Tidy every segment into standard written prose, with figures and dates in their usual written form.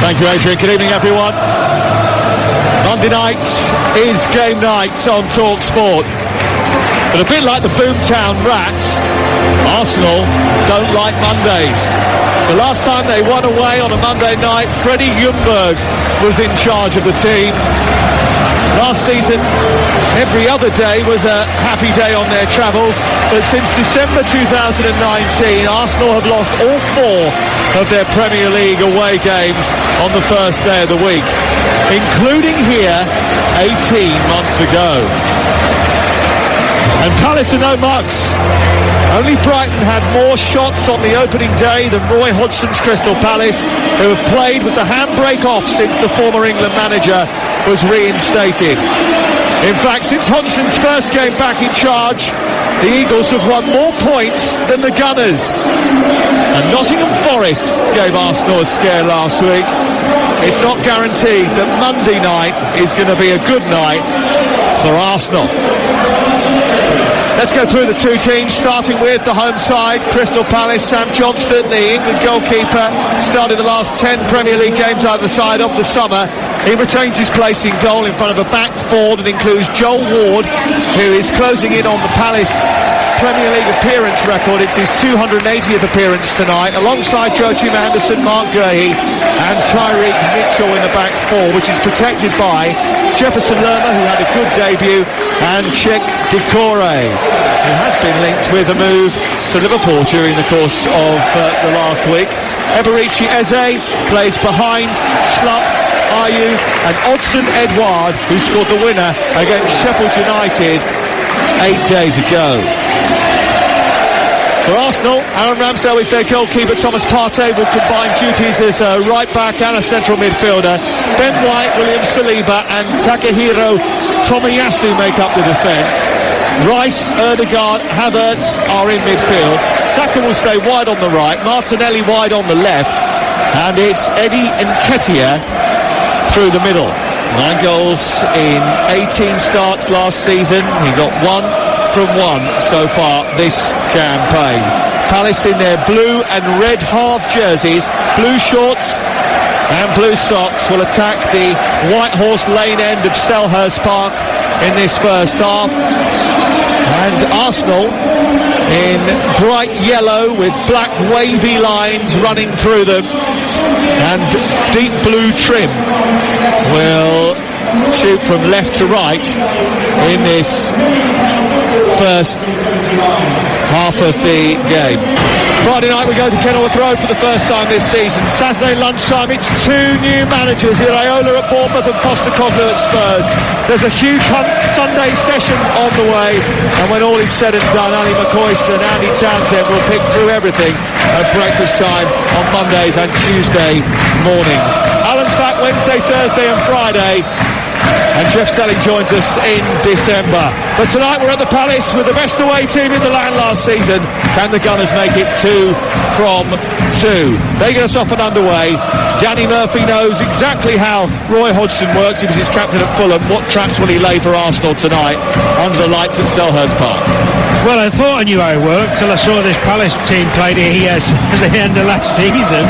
Thank you, Adrian. Good evening, everyone. Monday night is game night on TalkSport. But a bit like the Boomtown Rats, Arsenal don't like Mondays. The last time they won away on a Monday night, Freddie Ljungberg was in charge of the team. Last season, every other day was a happy day on their travels, but since December 2019, Arsenal have lost all 4 of their Premier League away games on the first day of the week, including here 18 months ago. And Palace are no mugs. Only Brighton had more shots on the opening day than Roy Hodgson's Crystal Palace, who have played with the handbrake off since the former England manager was reinstated. In fact, since Hodgson's first game back in charge, the Eagles have won more points than the Gunners. And Nottingham Forest gave Arsenal a scare last week. It's not guaranteed that Monday night is going to be a good night for Arsenal. Let's go through the two teams, starting with the home side, Crystal Palace. Sam Johnston, the England goalkeeper, started the last 10 Premier League games either side of the summer. He retains his place in goal in front of a back four that includes Joel Ward, who is closing in on the Palace Premier League appearance record. It's his 280th appearance tonight, alongside Joachim Andersen, Mark Guehi and Tyreek Mitchell in the back four, which is protected by Jefferson Lerma, who had a good debut, and Cheick Doucouré, who has been linked with a move to Liverpool during the course of the last week. Eberechi Eze plays behind Schlupp, Ayew and Odsonne Edouard, who scored the winner against Sheffield United 8 days ago. For Arsenal, Aaron Ramsdale is their goalkeeper. Thomas Partey will combine duties as a right back and a central midfielder. Ben White, William Saliba and Takehiro Tomiyasu make up the defence. Rice, Ødegaard, Havertz are in midfield. Saka will stay wide on the right, Martinelli wide on the left, and it's Eddie Nketiah through the middle. 9 goals in 18 starts last season. He got 1 from 1 so far this campaign. Palace in their blue and red half jerseys, blue shorts and blue socks, will attack the White Horse Lane end of Selhurst Park in this first half. And Arsenal in bright yellow with black wavy lines running through them and deep blue trim will shoot from left to right in this first half of the game. Friday night we go to Kenilworth Road for the first time this season. Saturday lunchtime it's 2 new managers, Iraola at Bournemouth and Postecoglou at Spurs. There's a huge Sunday session on the way, and when all is said and done, Ali McCoyster and Andy Townsend will pick through everything at breakfast time on Mondays and Tuesday mornings. Alan's back Wednesday, Thursday and Friday, and Jeff Stelling joins us in December. But tonight we're at the Palace with the best away team in the land last season. Can the Gunners make it 2 from 2? They get us off and underway. Danny Murphy knows exactly how Roy Hodgson works. He was his captain at Fulham. What traps will he lay for Arsenal tonight under the lights at Selhurst Park? Well, I thought I knew how it worked till I saw this Palace team played here at the end of last season.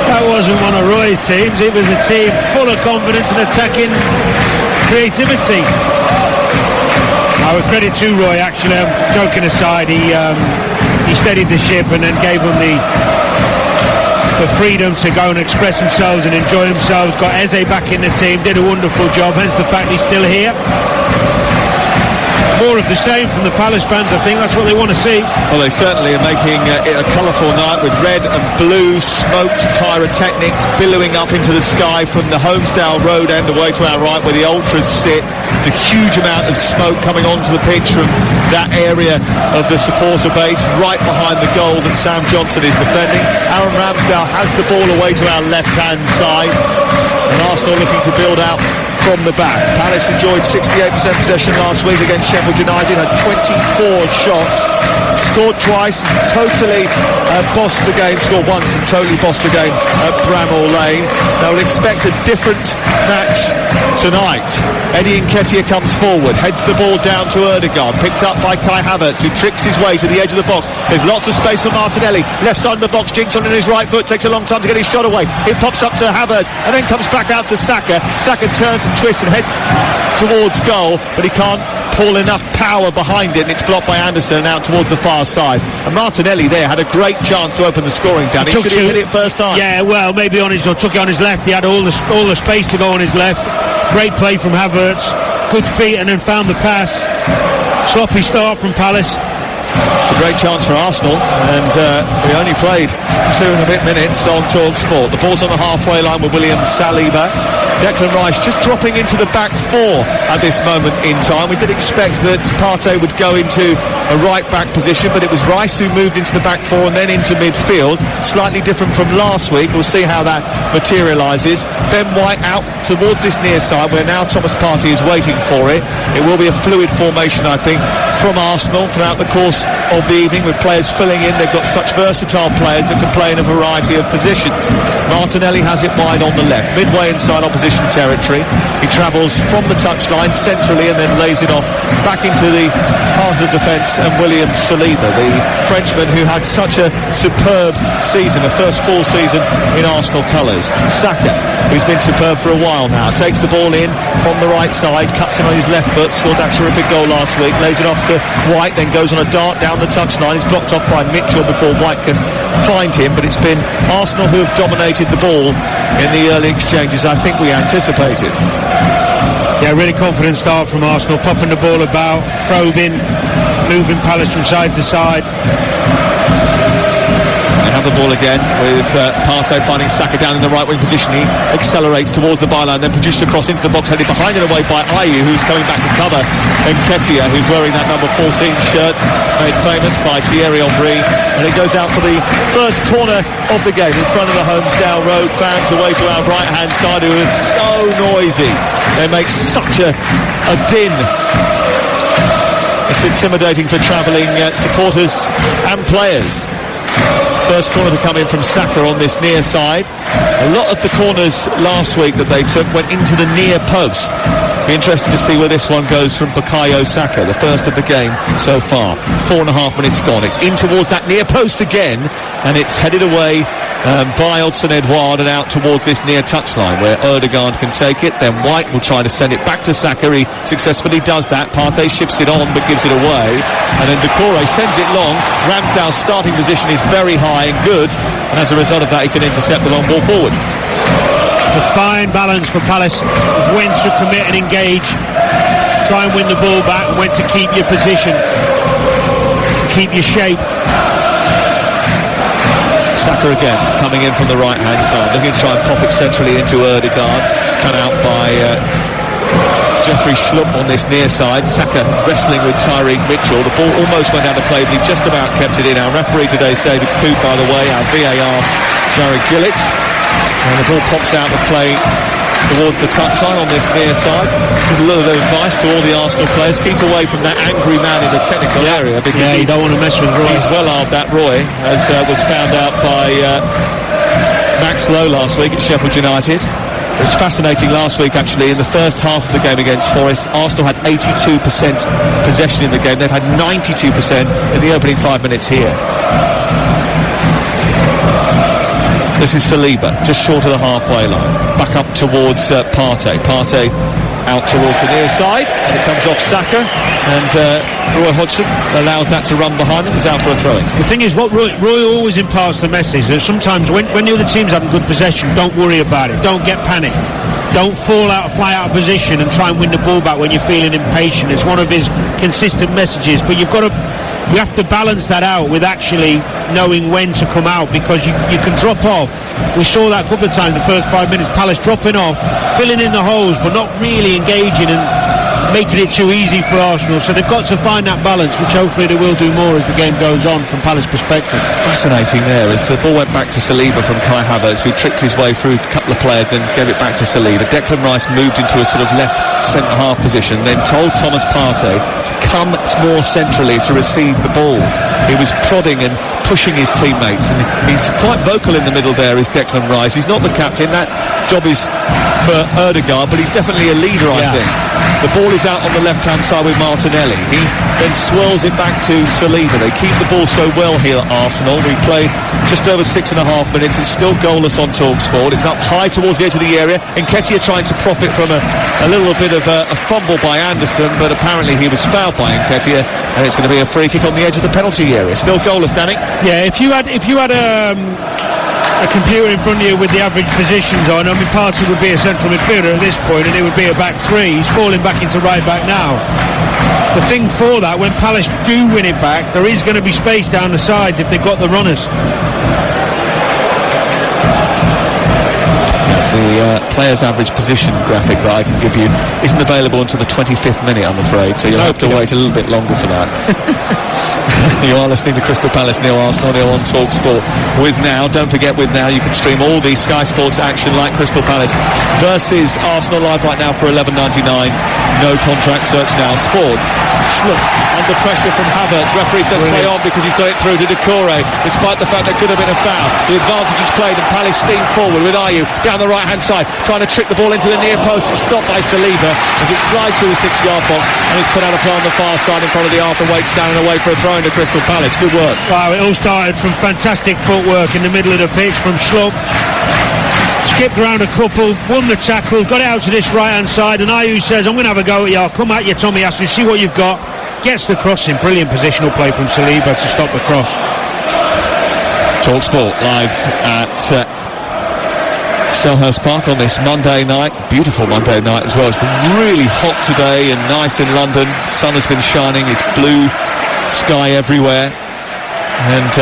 That wasn't one of Roy's teams. It was a team full of confidence and attacking creativity. I would credit to Roy, actually. Joking aside, he steadied the ship and then gave them the freedom to go and express themselves and enjoy themselves. Got Eze back in the team, did a wonderful job, hence the fact he's still here. More of the same from the Palace fans, I think. That's what they want to see. Well, they certainly are making it a colourful night with red and blue smoked pyrotechnics billowing up into the sky from the Holmesdale Road end away to our right where the Ultras sit. There's a huge amount of smoke coming onto the pitch from that area of the supporter base, right behind the goal that Sam Johnson is defending. Aaron Ramsdale has the ball away to our left-hand side, and Arsenal looking to build out from the back. Palace enjoyed 68% possession last week against Sheffield United, had 24 shots, scored twice, totally bossed the game, scored once and totally bossed the game at Bramall Lane. Now we'll expect a different match tonight. Eddie Nketiah comes forward, heads the ball down to Ødegaard, picked up by Kai Havertz, who tricks his way to the edge of the box. There's lots of space for Martinelli, left side of the box, jinks on in his right foot, takes a long time to get his shot away. It pops up to Havertz and then comes back out to Saka. Saka turns and twists and heads towards goal, but he can't pull enough power behind it, and it's blocked by Anderson out towards the far side. And Martinelli there had a great chance to open the scoring, Danny. Should he hit it first time? Yeah, well, maybe took it on his left. He had all the space to go on his left. Great play from Havertz, good feet, and then found the pass. Sloppy start from Palace. It's a great chance for Arsenal, and we only played 2 and a bit minutes on TalkSport. The ball's on the halfway line with William Saliba. Declan Rice just dropping into the back four at this moment in time. We did expect that Partey would go into a right-back position, but it was Rice who moved into the back four and then into midfield. Slightly different from last week. We'll see how that materialises. Ben White out towards this near side, where now Thomas Partey is waiting for it. It will be a fluid formation, I think, from Arsenal throughout the course of the evening, with players filling in. They've got such versatile players that can play in a variety of positions. Martinelli has it wide on the left, midway inside opposition territory. He travels from the touchline centrally and then lays it off back into the heart of the defence, and William Saliba, the Frenchman who had such a superb season, the first full season in Arsenal colours. Saka, who's been superb for a while now, takes the ball in from the right side, cuts it on his left foot, scored that terrific goal last week, lays it off to White, then goes on a dart down the touchline. It's blocked off by Mitchell before White can find him, but it's been Arsenal who have dominated the ball in the early exchanges I think we anticipated. Yeah, really confident start from Arsenal, popping the ball about, probing, moving Palace from side to side. They have the ball again with Partey finding Saka down in the right wing position. He accelerates towards the byline, then produces a cross into the box, headed behind and away by Ayew, who's coming back to cover Nketiah, who's wearing that number 14 shirt, made famous by Thierry Henry. And it goes out for the first corner of the game in front of the Holmesdale Road fans away to our right hand side, who is so noisy. They make such a din. It's intimidating for travelling supporters and players. First corner to come in from Saka on this near side. A lot of the corners last week that they took went into the near post. Be interested to see where this one goes from Bukayo Saka, the first of the game so far. 4.5 minutes gone. It's in towards that near post again, and it's headed away by Odsonne-Edouard and out towards this near touchline where Ødegaard can take it. Then White will try to send it back to Saka. He successfully does that. Partey shifts it on but gives it away, and then Doucouré sends it long. Ramsdale's starting position is very high and good, and as a result of that he can intercept the long ball forward. It's a fine balance for Palace, when to commit and engage, try and win the ball back, and when to keep your position, keep your shape. Saka again, coming in from the right-hand side, looking to try and pop it centrally into Ødegaard. It's cut out by Jeffrey Schlupp on this near side. Saka wrestling with Tyreek Mitchell. The ball almost went out of play, but he just about kept it in. Our referee today is David Coote, by the way. Our VAR, Jared Gillett. And the ball pops out of play towards the touchline on this near side. Give a little bit of advice to all the Arsenal players: keep away from that angry man in the technical area, because you don't want to mess with Roy. He's well armed, that Roy, as was found out by Max Lowe last week at Sheffield United. It was fascinating last week, actually. In the first half of the game against Forest, Arsenal had 82% possession in the game. They've had 92% in the opening 5 minutes here. This is Saliba, just short of the halfway line. Back up towards Partey. Partey out towards the near side, and it comes off Saka, and Roy Hodgson allows that to run behind him. It's out for a throw-in. The thing is, what Roy always imparts the message that sometimes when the other team's having good possession, don't worry about it, don't get panicked, don't fly out of position and try and win the ball back when you're feeling impatient. It's one of his consistent messages, but you have to balance that out with actually knowing when to come out, because you can drop off. We saw that a couple of times in the first 5 minutes, Palace dropping off, filling in the holes but not really engaging and making it too easy for Arsenal. So they've got to find that balance, which hopefully they will do more as the game goes on from Palace perspective. Fascinating there as the ball went back to Saliba from Kai Havertz, who tricked his way through a couple of players, then gave it back to Saliba. Declan Rice moved into a sort of left centre-half position, then told Thomas Partey to come more centrally to receive the ball. He was prodding and pushing his teammates, and he's quite vocal in the middle there, is Declan Rice. He's not the captain, that job is for Ødegaard, but he's definitely a leader, I think. The ball is out on the left-hand side with Martinelli. He then swirls it back to Saliba. They keep the ball so well here at Arsenal. We play just over 6.5 minutes. It's still goalless on TalkSport. It's up high towards the edge of the area. Nketiah trying to profit from a little bit of a fumble by Anderson, but apparently he was fouled by Nketiah, and it's going to be a free kick on the edge of the penalty area. Still goalless, Danny. Yeah, if you had a computer in front of you with the average positions on, I mean, Partey would be a central midfielder at this point, and it would be a back three. He's falling back into right back now. The thing for that, when Palace do win it back, there is going to be space down the sides if they've got the runners. The player's average position graphic that I can give you isn't available until the 25th minute, I'm afraid, so you'll have to wait a little bit longer for that. You are listening to Crystal Palace nil, Arsenal nil on TalkSport with Now. Don't forget, with Now you can stream all the Sky Sports action like Crystal Palace versus Arsenal live right now for $11.99. No contract, search Now Sport. Schlupp under pressure from Havertz. Referee says play on because he's got it through to Doucouré, despite the fact there could have been a foul. The advantage is played and Palace steam forward with Ayew down the right hand side, trying to trick the ball into the near post and stopped by Saliba as it slides through the 6-yard box and is put out of play on the far side in front of the Arthur Wait stand and away for a throw into Crystal Palace. Good work. Wow, it all started from fantastic footwork in the middle of the pitch from Schlupp. Skipped around a couple, won the tackle, got it out to this right hand side, and Ayew says, I'm going to have a go at you, I'll come at you, Tomiyasu, see what you've got. Gets the cross in. Brilliant positional play from Saliba to stop the cross. TalkSport live at Selhurst Park on this Monday night. Beautiful Monday night as well. It's been really hot today and nice in London. Sun has been shining. It's blue sky everywhere, and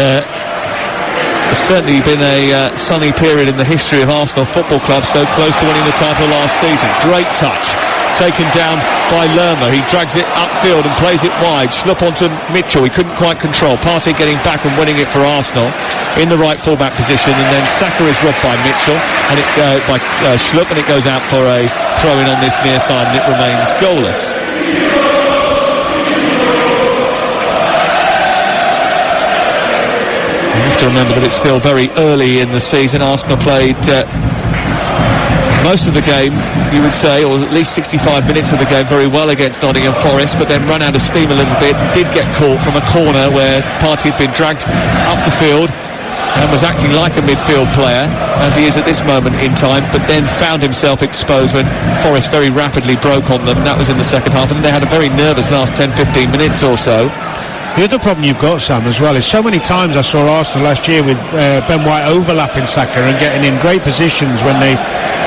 it's certainly been a sunny period in the history of Arsenal Football Club, so close to winning the title last season. Great touch, taken down by Lerma. He drags it upfield and plays it wide. Schlupp onto Mitchell. He couldn't quite control. Partey getting back and winning it for Arsenal in the right fullback position, and then Saka is robbed by Mitchell and it by Schlupp, and it goes out for a throw-in on this near side, and it remains goalless. To remember that it's still very early in the season. Arsenal played most of the game, you would say, or at least 65 minutes of the game very well against Nottingham Forest, but then run out of steam a little bit. Did get caught from a corner where Partey had been dragged up the field and was acting like a midfield player, as he is at this moment in time, but then found himself exposed when Forest very rapidly broke on them. That was in the second half, and they had a very nervous last 10-15 minutes or so. The other problem you've got, Sam, as well, is so many times I saw Arsenal last year with Ben White overlapping Saka and getting in great positions when they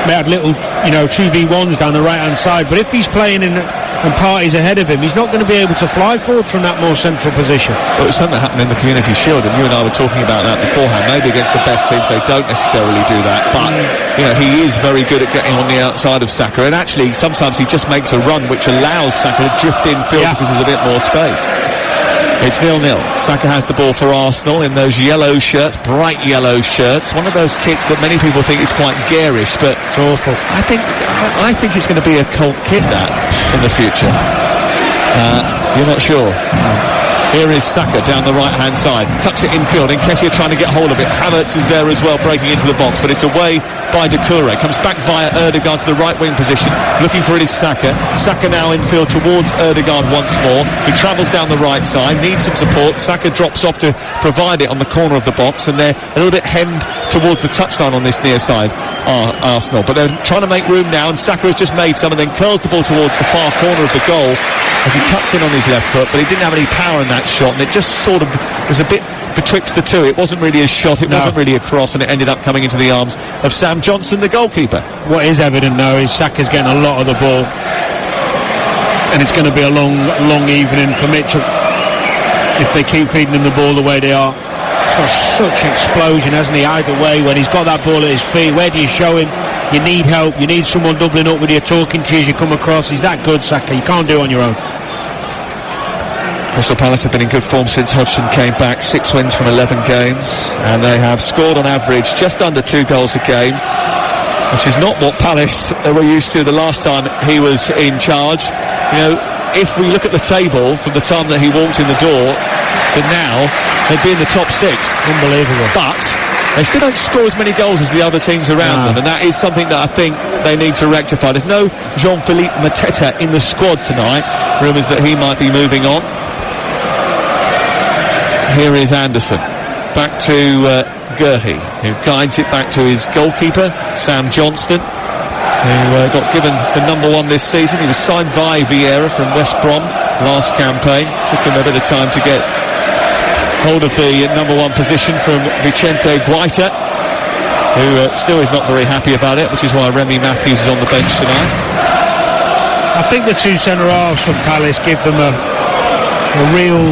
had little, 2v1s down the right-hand side. But if he's playing in and Partey's ahead of him, he's not going to be able to fly forward from that more central position. Well, it was something that happened in the Community Shield, and you and I were talking about that beforehand. Maybe against the best teams they don't necessarily do that, but he is very good at getting on the outside of Saka, and actually sometimes he just makes a run which allows Saka to drift infield because there's a bit more space. It's 0-0. Saka has the ball for Arsenal in those yellow shirts, bright yellow shirts. One of those kits that many people think is quite garish, but it's awful. I think it's going to be a cult kit that in the future. You're not sure. Here is Saka down the right-hand side. Tucks it infield. Nketiah trying to get hold of it. Havertz is there as well, breaking into the box, but it's away by Doucouré. Comes back via Ødegaard to the right-wing position. Looking for it is Saka. Saka now infield towards Ødegaard once more. He travels down the right side, needs some support. Saka drops off to provide it on the corner of the box, and they're a little bit hemmed towards the touchline on this near side, Arsenal. But they're trying to make room now, and Saka has just made some and then curls the ball towards the far corner of the goal as he cuts in on his left foot, but he didn't have any power in that shot, and it just sort of was a bit betwixt the two. It wasn't really a shot, it wasn't really a cross, and it ended up coming into the arms of Sam Johnson, the goalkeeper. What is evident now is Saka's getting a lot of the ball, and it's going to be a long evening for Mitchell if they keep feeding him the ball the way they are. He's got such explosion, hasn't he, either way, when he's got that ball at his feet. Where do you show him? You need help. You need someone doubling up with you, talking to you as you come across. He's that good, Saka. You can't do it on your own. Crystal Palace have been in good form since Hodgson came back. 6 wins from 11 games, and they have scored on average just under 2 goals a game, which is not what Palace were used to the last time he was in charge. You know, if we look at the table from the time that he walked in the door to now, they'd be in the top 6. Unbelievable. But they still don't score as many goals as the other teams around them, and that is something that I think they need to rectify. There's no Jean-Philippe Mateta in the squad tonight. Rumours that he might be moving on. Here is Anderson, back to Guehi, who guides it back to his goalkeeper, Sam Johnston, who got given the number 1 this season. He was signed by Vieira from West Brom last campaign. Took him a bit of time to get hold of the number 1 position from Vicente Guaita, who still is not very happy about it, which is why Remy Matthews is on the bench tonight. I think the 2 centre-halves from Palace give them a real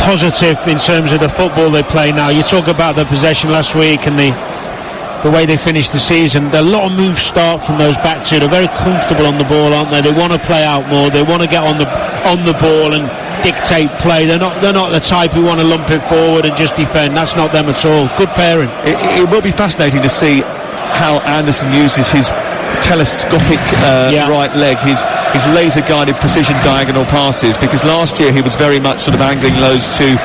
positive in terms of the football they play now. You talk about the possession last week and the way they finished the season. A lot of moves start from those back 2. They're very comfortable on the ball, aren't they? They want to play out more. They want to get on the ball and dictate play. They're not the type who want to lump it forward and just defend. That's not them at all. Good pairing. It will be fascinating to see how Anderson uses his telescopic right leg, his laser guided precision diagonal passes, because last year he was very much sort of angling those to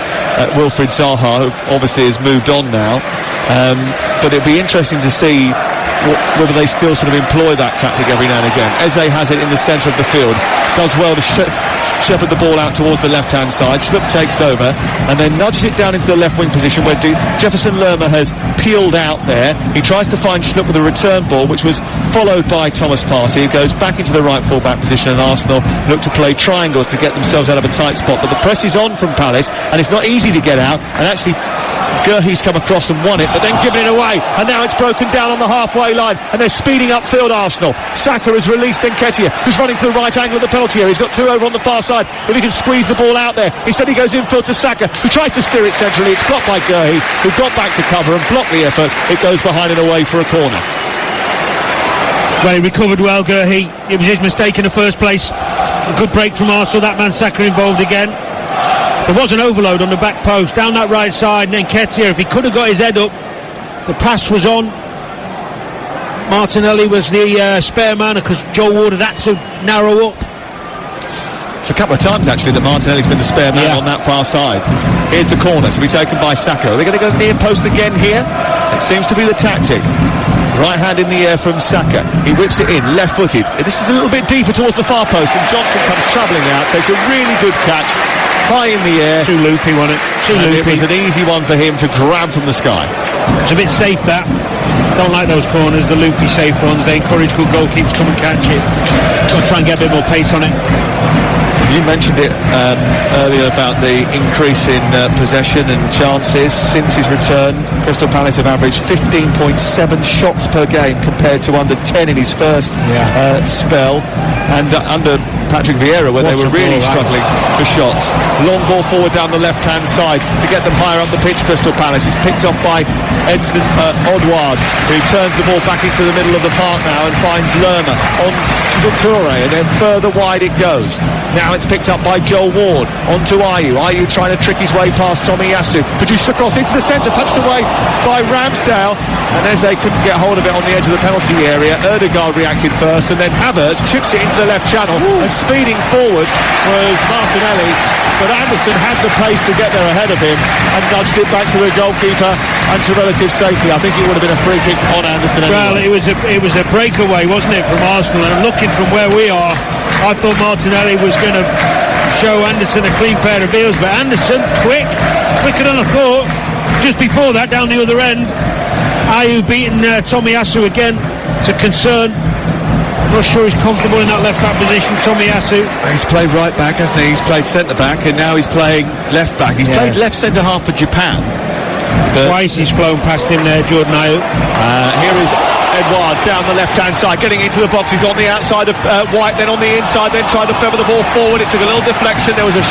Wilfried Zaha, who obviously has moved on now, but it'd be interesting to see whether they still sort of employ that tactic every now and again. Eze has it in the centre of the field, does well to shepherd the ball out towards the left-hand side. Schlupp takes over and then nudges it down into the left-wing position where Jefferson Lerma has peeled out there. He tries to find Schlupp with a return ball, which was followed by Thomas Partey, who goes back into the right full-back position, and Arsenal look to play triangles to get themselves out of a tight spot. But the press is on from Palace, and it's not easy to get out, and actually Guehi's come across and won it, but then given it away, and now it's broken down on the halfway line, and they're speeding upfield. Arsenal. Saka has released Nketiah, who's running to the right angle of the penalty area. He's got 2 over on the far side, if he can squeeze the ball out there. Instead he goes infield to Saka, who tries to steer it centrally. It's blocked by Guehi, who got back to cover and blocked the effort. It goes behind and away for a corner. Well, he recovered well, Guehi. It was his mistake in the first place. A good break from Arsenal. That man Saka involved again. There was an overload on the back post, down that right side, and Nketiah, if he could have got his head up, the pass was on. Martinelli was the spare man, because Joel Ward had to narrow up. It's a couple of times actually that Martinelli's been the spare man on that far side. Here's the corner to be taken by Saka. Are they going to go near post again here? It seems to be the tactic. Right hand in the air from Saka. He whips it in, left-footed. This is a little bit deeper towards the far post, and Johnson comes travelling out, takes a really good catch, high in the air. Too loopy, wasn't it? Too loopy. It was an easy one for him to grab from the sky. It's a bit safe, that. Don't like those corners, the loopy safe ones. They encourage good goalkeepers to come and catch it. Got to try and get a bit more pace on it. You mentioned it earlier about the increase in possession and chances. Since his return, Crystal Palace have averaged 15.7 shots per game compared to under 10 in his first spell, and under Patrick Vieira, where they were really struggling for shots. Long ball forward down the left-hand side to get them higher up the pitch. Crystal Palace is picked off by Edson Odward, who turns the ball back into the middle of the park now and finds Lerma on to Doucouré, and then further wide it goes. Now it's picked up by Joel Ward onto Ayew. Ayew trying to trick his way past Tomiyasu, produced across into the centre, punched away by Ramsdale, and Eze couldn't get hold of it on the edge of the penalty area. Ødegaard reacted first, and then Havertz chips it into the left channel. And speeding forward was Martinelli, but Anderson had the pace to get there ahead of him and nudged it back to the goalkeeper and to relative safety. I think it would have been a free kick on Anderson anyway. Well, it was a breakaway, wasn't it, from Arsenal? And looking from where we are, I thought Martinelli was going to show Anderson a clean pair of heels, but Anderson, quicker than I thought. Just before that, down the other end, Ayew beating Tomiyasu again to concern. Not sure he's comfortable in that left-back position, Tomiyasu. He's played right-back, hasn't he? He's played centre-back, and now he's playing left-back. He's played left centre-half for Japan. Twice he's flown past him there, Jordan Ayew. Here is Edouard down the left-hand side, getting into the box. He's got on the outside of White, then on the inside, then tried to feather the ball forward. It took a little deflection. There was a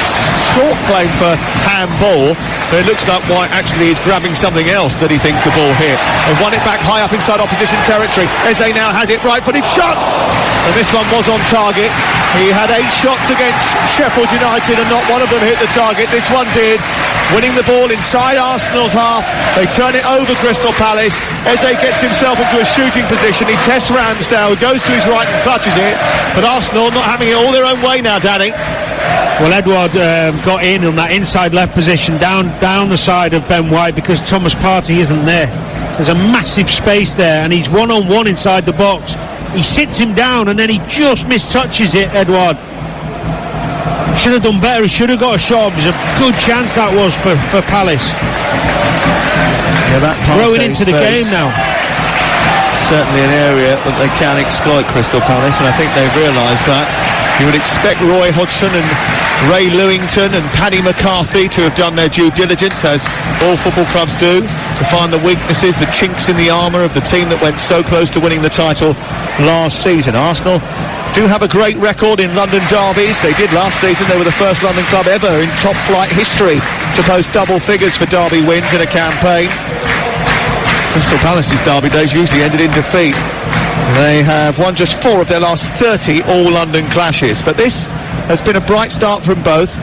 short claim for handball, but it looks like White actually is grabbing something else that he thinks the ball hit. They've won it back high up inside opposition territory. Eze now has it, right-footed shot, and this one was on target. He had 8 shots against Sheffield United and not one of them hit the target. This one did, winning the ball inside Arsenal's half. They turn it over Crystal Palace. Eze gets himself into a shooting position. He tests Ramsdale, goes to his right and clutches it, but Arsenal not having it all their own way now, Danny. Well, Edouard got in on that inside left position down the side of Ben White because Thomas Partey isn't there. There's a massive space there and he's one-on-one inside the box. He sits him down and then he just mistouches it, Edouard. Should have done better. He should have got a shot. It was a good chance that was for Palace. Yeah, that growing into the game now. Certainly an area that they can exploit, Crystal Palace, and I think they've realised that. You would expect Roy Hodgson and Ray Lewington and Paddy McCarthy to have done their due diligence, as all football clubs do, to find the weaknesses, the chinks in the armour of the team that went so close to winning the title last season. Arsenal do have a great record in London derbies. They did last season. They were the first London club ever in top flight history to post double figures for derby wins in a campaign. Crystal Palace's derby days usually ended in defeat. They have won just 4 of their last 30 all-London clashes, but this has been a bright start from both.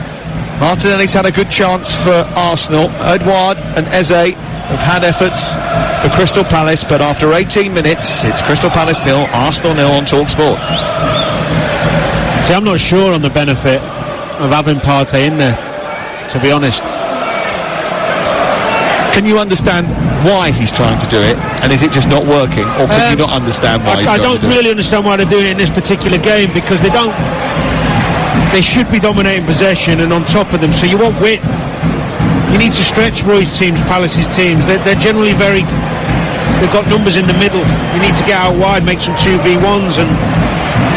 Martinelli's had a good chance for Arsenal. Edouard and Eze have had efforts for Crystal Palace, but after 18 minutes, it's Crystal Palace 0, Arsenal 0 on TalkSport. See, I'm not sure on the benefit of having Partey in there, to be honest. Can you understand why he's trying to do it, and is it just not working, or can you not understand why he's trying to do it? I don't really understand why they're doing it in this particular game, because they should be dominating possession and on top of them, so you want width. You need to stretch Roy's teams, Palace's teams. They're generally they've got numbers in the middle. You need to get out wide, make some 2v1s, and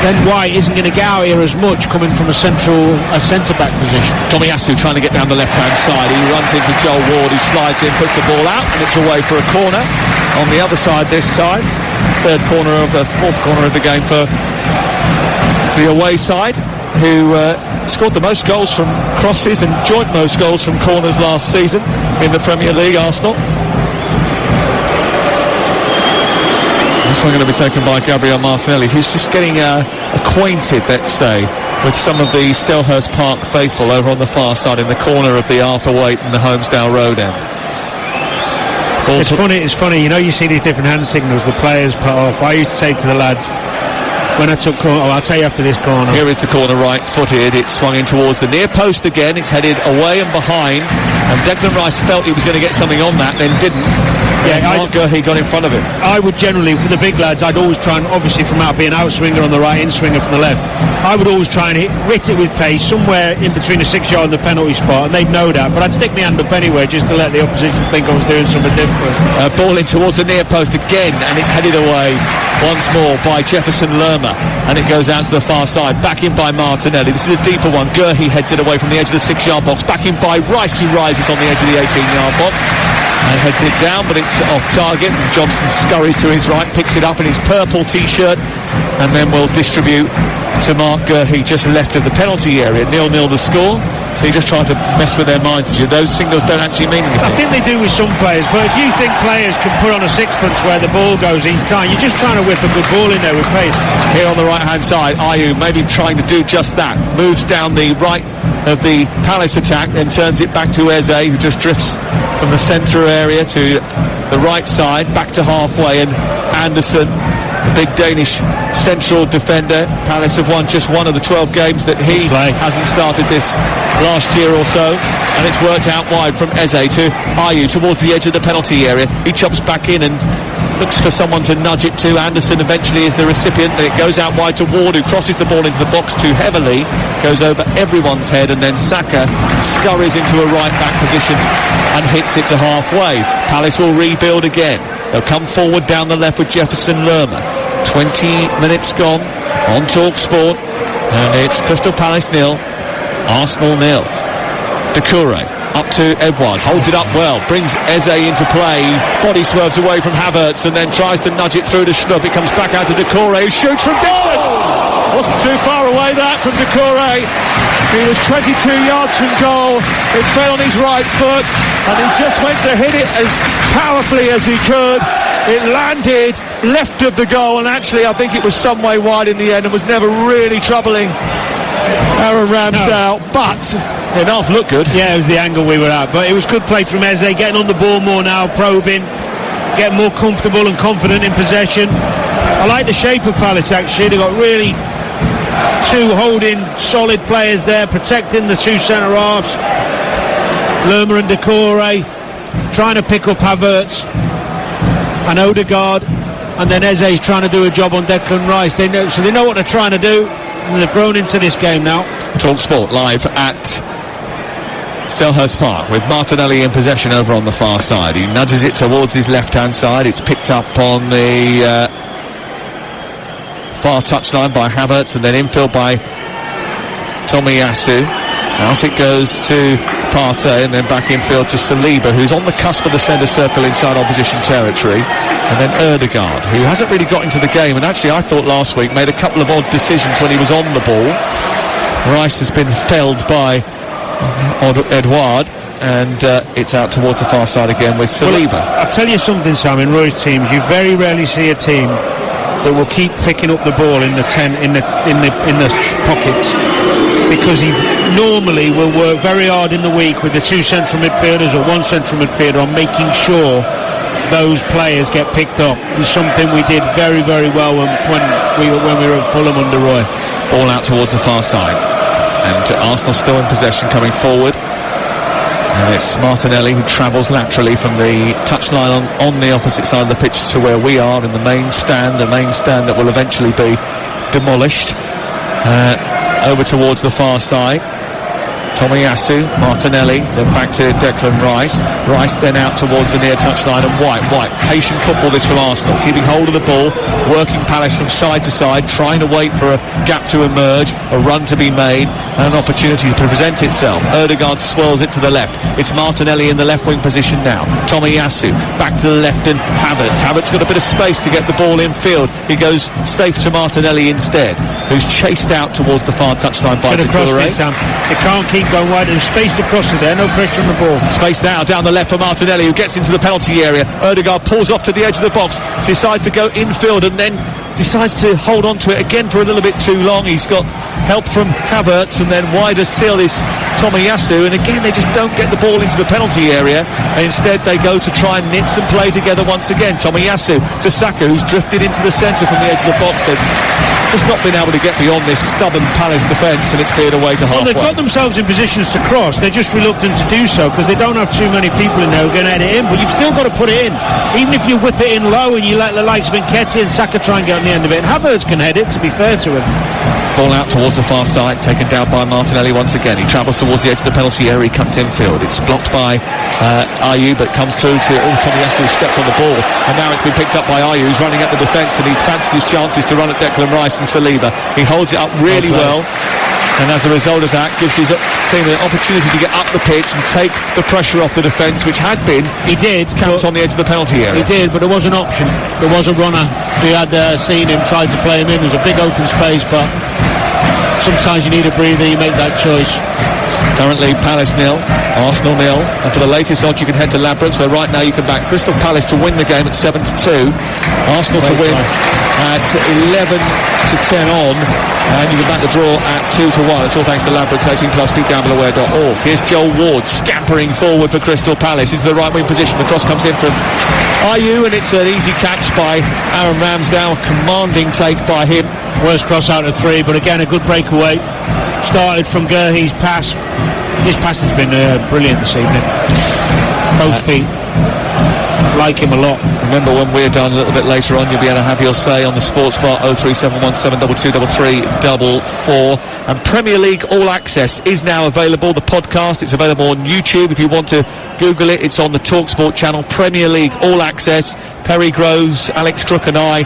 then White isn't going to get out here as much coming from a centre-back position. Tomiyasu trying to get down the left-hand side. He runs into Joel Ward, who slides in, puts the ball out, and it's away for a corner on the other side this time. Fourth corner of the game for the away side, who scored the most goals from crosses and joint most goals from corners last season in the Premier League, Arsenal. This one going to be taken by Gabriel Martinelli, who's just getting acquainted, let's say, with some of the Selhurst Park faithful over on the far side in the corner of the Arthur Waite and the Holmesdale Road end. It's funny, you know, you see these different hand signals the players put off. I used to say to the lads, when I took corner, I'll tell you after this corner. Here is the corner, right-footed. It's swung in towards the near post again. It's headed away and behind, and Declan Rice felt he was going to get something on that, then didn't. Yeah, he got in front of him. I would generally, for the big lads, I'd always try and, obviously from out being outswinger on the right, in-swinger from the left, I would always try and hit it with pace somewhere in between the 6 yard and the penalty spot, and they'd know that, but I'd stick my hand up anyway just to let the opposition think I was doing something different. Ball in towards the near post again, and it's headed away once more by Jefferson Lerma, and it goes out to the far side, back in by Martinelli. This is a deeper one. Gurhey heads it away from the edge of the 6 yard box, back in by Rice, who rises on the edge of the 18 yard box and heads it down, but it's off target. Johnson scurries to his right, picks it up in his purple t-shirt, and then will distribute to Mark Gurhey just left of the penalty area. 0-0 the score. So you're just trying to mess with their minds. Those signals don't actually mean anything. I think they do with some players, but if you think players can put on a sixpence where the ball goes each time, you're just trying to whip a good ball in there with pace. Here on the right hand side, Ayew maybe trying to do just that. Moves down the right of the Palace attack, then turns it back to Eze, who just drifts from the centre area to the right side, back to halfway, and Anderson, the big Danish central defender. Palace have won just one of the 12 games that he hasn't started this last year or so, and it's worked out wide from Eze to Ayew towards the edge of the penalty area. He chops back in and looks for someone to nudge it to. Anderson eventually is the recipient, and it goes out wide to Ward, who crosses the ball into the box too heavily, goes over everyone's head, and then Saka scurries into a right back position and hits it to halfway. Palace will rebuild again. They'll come forward down the left with Jefferson Lerma. 20 minutes gone on TalkSport, and it's Crystal Palace 0, Arsenal 0. Doucouré Up to Edouard, holds it up well, brings Eze into play, body swerves away from Havertz and then tries to nudge it through to Schnupp. It comes back out to Decore, who shoots from distance. Wasn't too far away that from Decore. He was 22 yards from goal. It fell on his right foot and he just went to hit it as powerfully as he could. It landed left of the goal, and actually I think it was some way wide in the end and was never really troubling Aaron Ramsdale, but enough, looked good. Yeah, it was the angle we were at, but it was good play from Eze, getting on the ball more now, probing, getting more comfortable and confident in possession. I like the shape of Palace actually. They've got really two holding solid players there, protecting the two centre-halves, Lerma and Decore, trying to pick up Havertz and Odegaard, and then Eze's trying to do a job on Declan Rice. They know what they're trying to do, and they've grown into this game now. TalkSport live at Selhurst Park with Martinelli in possession over on the far side. He nudges it towards his left-hand side. It's picked up on the far touchline by Havertz and then infield by Tomiyasu. Now it goes to Partey and then back infield to Saliba, who's on the cusp of the centre circle inside opposition territory, and then Odegaard, who hasn't really got into the game and actually I thought last week made a couple of odd decisions when he was on the ball. Rice has been felled by Edouard, and it's out towards the far side again with Saliba. Well, I'll tell you something, Sam, in Roy's teams you very rarely see a team that will keep picking up the ball in the pockets, because he normally will work very hard in the week with the two central midfielders or one central midfielder on making sure those players get picked up. It's something we did very, very well when we were at Fulham under Roy. Ball out towards the far side, and Arsenal still in possession, coming forward. And it's Martinelli who travels laterally from the touchline on the opposite side of the pitch to where we are in the main stand that will eventually be demolished. Over towards the far side. Tomiyasu, Martinelli, then back to Declan Rice. Rice then out towards the near touchline, and White. Patient football this from Arsenal, keeping hold of the ball, working Palace from side to side, trying to wait for a gap to emerge, a run to be made, and an opportunity to present itself. Odegaard swirls it to the left. It's Martinelli in the left wing position now. Tomiyasu back to the left, and Havertz got a bit of space to get the ball in field. He goes safe to Martinelli instead, who's chased out towards the far touchline by Decore. They can't keep going wide. There's space to cross it there, no pressure on the ball. Space now down the left for Martinelli, who gets into the penalty area. Odegaard pulls off to the edge of the box, decides to go infield and then decides to hold on to it again for a little bit too long. He's got help from Havertz, and then wider still is Tomiyasu, and again they just don't get the ball into the penalty area, and instead they go to try and knit some play together once again. Tomiyasu to Saka, who's drifted into the centre from the edge of the box. They've just not been able to get beyond this stubborn Palace defence, and it's cleared away to halfway. Well, they've got themselves in positions to cross. They're just reluctant to do so because they don't have too many people in there who are going to head it in, but you've still got to put it in. Even if you whip it in low and you let the likes of Nketiah and Saka try and get on the end of it, and Havertz can head it, to be fair to him. Ball out towards the far side, taken down by Martinelli once again. He travels towards the edge of the penalty area, he cuts infield. It's blocked by Ayew, but comes through to Tomiyasu, stepped on the ball, and now it's been picked up by Ayew, who's running at the defence, and he fancies his chances to run at Declan Rice and Saliba. He holds it up really well, and as a result of that gives his team an opportunity to get up the pitch and take the pressure off the defence, which had been camped on the edge of the penalty area. He did, but there was an option. There was a runner. We had seen him, tried to play him in. There's a big open space, but sometimes you need a breather, you make that choice. Currently Palace 0, Arsenal 0, and for the latest odds you can head to Ladbrokes, where right now you can back Crystal Palace to win the game at 7-2, Arsenal to win at 11-10 on, and you can back the draw at 2-1. It's all thanks to Ladbrokes, 18+, BeatGambleAware.org. Here's Joel Ward scampering forward for Crystal Palace into the right wing position. The cross comes in from Ayew, and it's an easy catch by Aaron Ramsdale. Commanding take by him. Worst cross out of three, but again a good breakaway. Started from Guehi's pass. His pass has been brilliant this evening. Both feet. Like him a lot. Remember, when we're done a little bit later on, you'll be able to have your say on the Sports Bar 03717223344. And Premier League All Access is now available. The podcast, it's available on YouTube if you want to Google it. It's on the TalkSport channel. Premier League All Access. Perry Groves, Alex Crook and I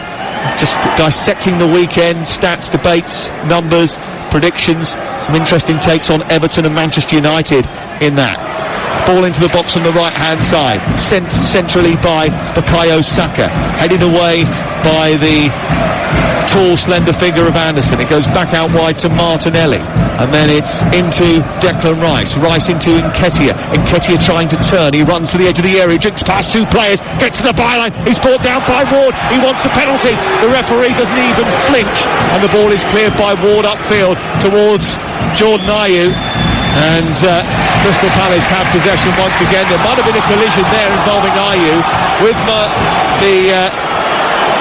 just dissecting the weekend, stats, debates, numbers, predictions, some interesting takes on Everton and Manchester United in that. Ball into the box on the right-hand side. Sent centrally by Bukayo Saka. Headed away by the tall, slender figure of Anderson. It goes back out wide to Martinelli. And then it's into Declan Rice. Rice into Nketiah. Nketiah trying to turn. He runs to the edge of the area. Drinks past two players. Gets to the byline. He's brought down by Ward. He wants a penalty. The referee doesn't even flinch. And the ball is cleared by Ward upfield towards Jordan Ayew. And Crystal Palace have possession once again. There might have been a collision there involving Ayew with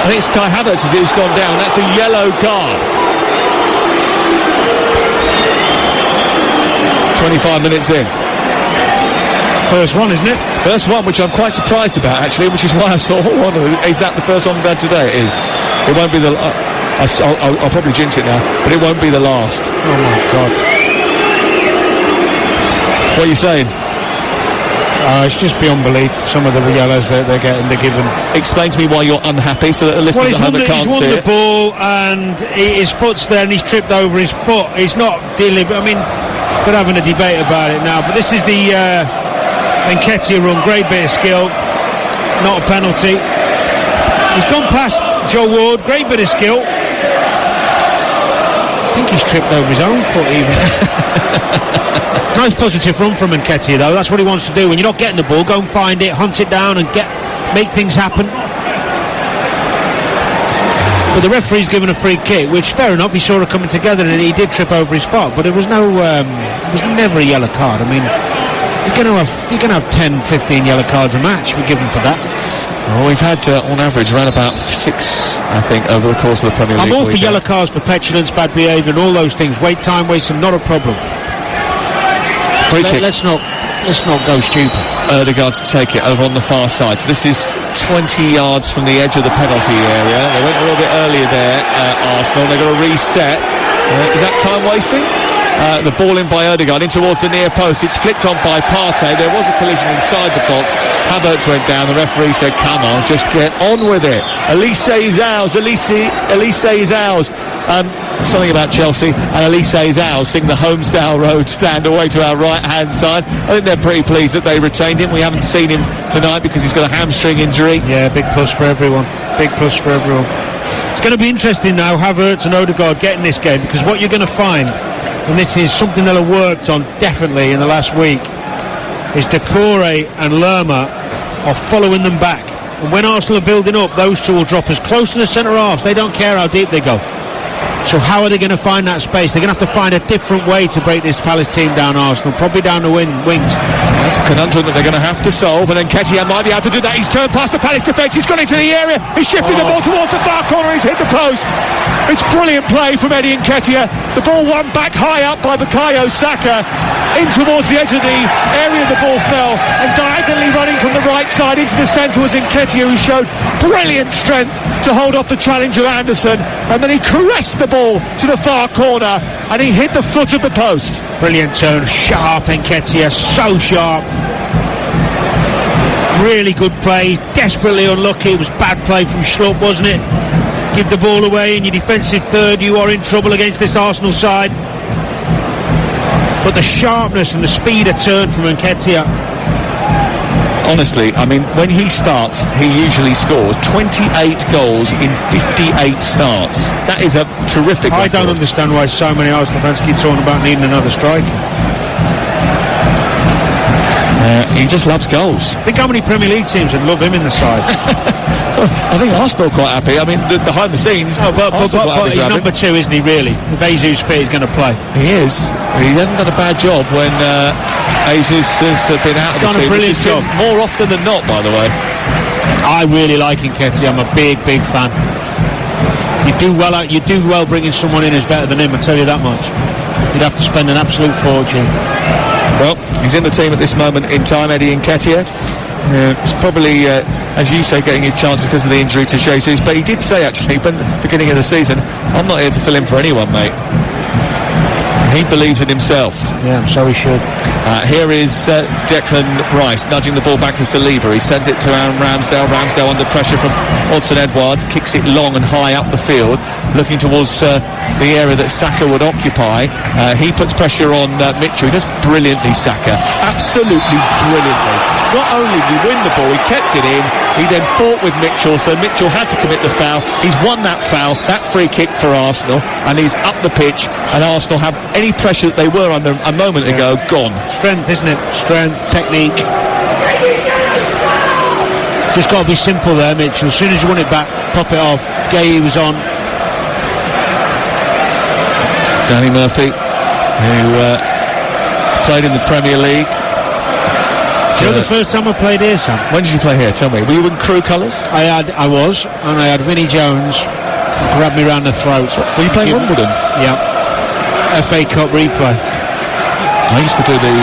I think it's Kai Havertz who's gone down. That's a yellow card. 25 minutes in. First one, isn't it? First one, which I'm quite surprised about, actually, which is why I thought, is that the first one we've had today? It is. It won't be the... I'll probably jinx it now, but it won't be the last. Oh, my God. What are you saying? It's just beyond belief, some of the yellows they're given. Explain to me why you're unhappy so that the listeners at home can't see it. He's won the ball and his foot's there and he's tripped over his foot. He's not deliberate. I mean, we're having a debate about it now, but this is the Nketiah run. Great bit of skill, not a penalty. He's gone past Joe Ward. Great bit of skill. I think he's tripped over his own foot even. Nice positive run from Nketiah though. That's what he wants to do. When you're not getting the ball, go and find it, hunt it down and make things happen. But the referee's given a free kick, which fair enough, he saw it coming together and he did trip over his foot, but there was no it was never a yellow card. I mean, you're gonna have 10, 15 yellow cards a match. We give them for that. Well, we've had on average around about 6, I think, over the course of the Premier League. I'm all for yellow cards for petulance, bad behaviour and all those things. Wait time wasting, not a problem. Let's not go stupid. Ødegaard to take it over on the far side. So this is 20 yards from the edge of the penalty area. They went a little bit earlier there, Arsenal. They've got to reset. Is that time wasting? The ball in by Ødegaard in towards the near post. It's flicked on by Partey. There was a collision inside the box. Havertz went down. The referee said, come on, just get on with it. Elise is ours. Elise is ours. Something about Chelsea and Elise is ours. Sing the Homesdale Road stand away to our right hand side. I think they're pretty pleased that they retained him. We haven't seen him tonight because he's got a hamstring injury. Yeah, big plus for everyone. Big plus for everyone. It's going to be interesting now, Havertz and Ødegaard getting this game, because what you're going to find, and this is something they'll have worked on definitely in the last week, is Doucouré and Lerma are following them back. And when Arsenal are building up, those two will drop as close to the centre halves. They don't care how deep they go. So how are they going to find that space? They're going to have to find a different way to break this Palace team down, Arsenal. Probably down the wings. That's a conundrum that they're going to have to solve, and then Nketiah might be able to do that. He's turned past the Palace defence. He's gone into the area. He's shifting the ball towards the far corner. He's hit the post. It's brilliant play from Eddie Nketiah. The ball won back high up by Bukayo Saka in towards the edge of the area the ball fell, and diagonally running from the right side into the centre was Nketiah, who showed brilliant strength to hold off the challenge of Anderson, and then he caressed the ball to the far corner and he hit the foot of the post. Brilliant turn, sharp Nketiah, so sharp. Really good play, desperately unlucky. It was bad play from Schlupp, wasn't it? Give the ball away in your defensive third, you are in trouble against this Arsenal side. But the sharpness and the speed of turn from Nketiah. Honestly, I mean, when he starts, he usually scores 28 goals in 58 starts. That is a terrific record. I don't understand why so many Arsenal fans keep talking about needing another striker. He just loves goals. Think how many Premier League teams would love him in the side. I think Arsenal are quite happy. I mean, behind the scenes, but he's number 2, isn't he, really? If Jesus fit, he's going to play. He is. He hasn't done a bad job when Jesus has been out of the team. Done a brilliant job. More often than not, by the way. I really like Nketiah. I'm a big fan. You do well bringing someone in who's better than him, I tell you that much. You'd have to spend an absolute fortune. Well, he's in the team at this moment in time, Eddie Nketiah. It's probably, as you say, getting his chance because of the injury to Jesus, but he did say actually, at the beginning of the season, I'm not here to fill in for anyone, mate. He believes in himself. Yeah, I'm sure he should. Here is Declan Rice nudging the ball back to Saliba. He sends it to Aaron Ramsdale. Ramsdale under pressure from Odsonne-Edouard, kicks it long and high up the field, looking towards the area that Saka would occupy. He puts pressure on Mitchell. He does brilliantly, Saka. Absolutely brilliantly. Not only did he win the ball, he kept it in. He then fought with Mitchell, so Mitchell had to commit the foul. He's won that foul, that free kick for Arsenal, and he's up the pitch, and Arsenal have any pressure that they were under a moment ago gone. Strength, isn't it? Strength, technique. Just got to be simple there, Mitchell. As soon as you want it back, pop it off. Gay was on. Danny Murphy, who played in the Premier League. You know the first time I played here, Sam? When did you play here? Tell me. Were you in Crew colours? I was, and I had Vinnie Jones grab me round the throat. Were you playing Wimbledon? Yeah. FA Cup replay. I used to do the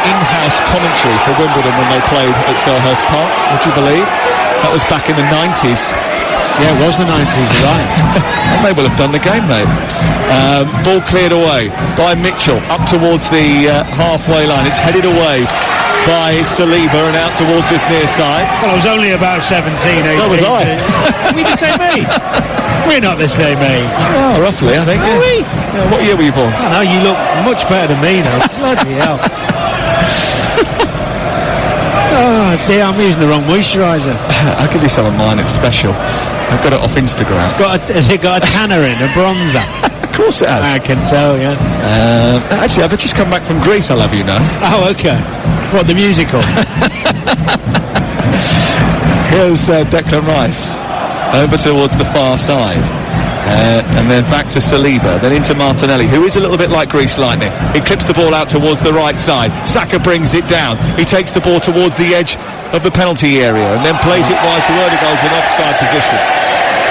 in-house commentary for Wimbledon when they played at Selhurst Park. Would you believe? That was back in the 90s. Yeah, it was the 90s, you're right. I may well have done the game, mate. Ball cleared away by Mitchell up towards the halfway line. It's headed away by Saliba and out towards this near side. Well, I was only about 17, 18. So was I. We're the same age. We're not the same age. Oh, roughly, I think. Are we? Yeah, what year were you born? I know, you look much better than me now. Bloody hell. Oh dear, I'm using the wrong moisturiser. I'll give you some of mine, it's special. I've got it off Instagram. Has it got a tanner in, a bronzer? Of course it has. I can tell, yeah. Actually, I've just come back from Greece, I'll have you know. Oh, okay. What, the musical? Here's Declan Rice over towards the far side. And then back to Saliba, then into Martinelli, who is a little bit like Grease Lightning. He clips the ball out towards the right side. Saka brings it down. He takes the ball towards the edge of the penalty area and then plays it wide to Odegaard's with offside position.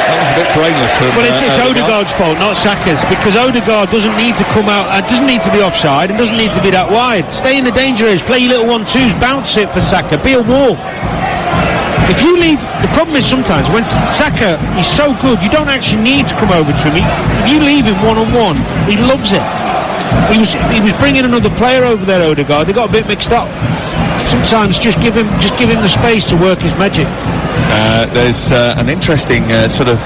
That was a bit brainless from Well, it's Odegaard's fault, not Saka's, because Odegaard doesn't need to come out, doesn't need to be offside and doesn't need to be that wide. Stay in the danger area, play your little 1-2s, bounce it for Saka, be a wall. If you leave, the problem is sometimes when Saka is so good, you don't actually need to come over to him. If you leave him one-on-one, he loves it. He was bringing another player over there, Odegaard. They got a bit mixed up. Sometimes just give him the space to work his magic. There's an interesting sort of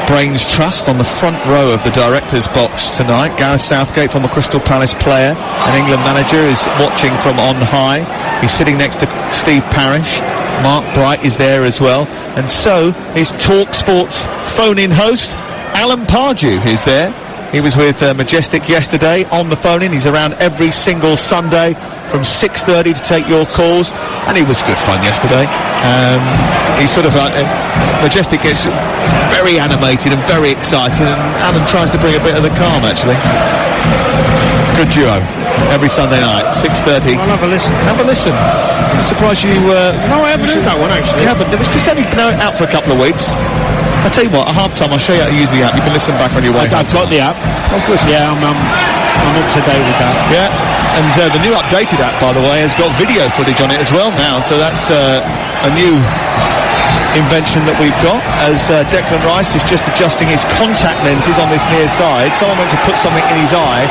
brains trust on the front row of the director's box tonight. Gareth Southgate, former Crystal Palace player and England manager, is watching from on high. He's sitting next to Steve Parish. Mark Bright is there as well, and so is Talk Sports phone-in host Alan Pardew is there. He was with Majestic yesterday on the phone-in. He's around every single Sunday from 6:30 to take your calls, and he was good fun yesterday. He's sort of Majestic gets very animated and very excited, and Alan tries to bring a bit of the calm actually. It's a good duo every Sunday night, 6:30. I'll have a listen. Have a listen. I'm surprised you... no, I haven't heard that one actually. You haven't? It's only been out for a couple of weeks. I'll tell you what, at half-time I'll show you how to use the app. You can listen back on your way. I've got the app. Oh, good. Yeah, I'm up to date with that. Yeah, and the new updated app, by the way, has got video footage on it as well now, so that's a new invention that we've got, as Declan Rice is just adjusting his contact lenses on this near side. Someone went to put something in his eye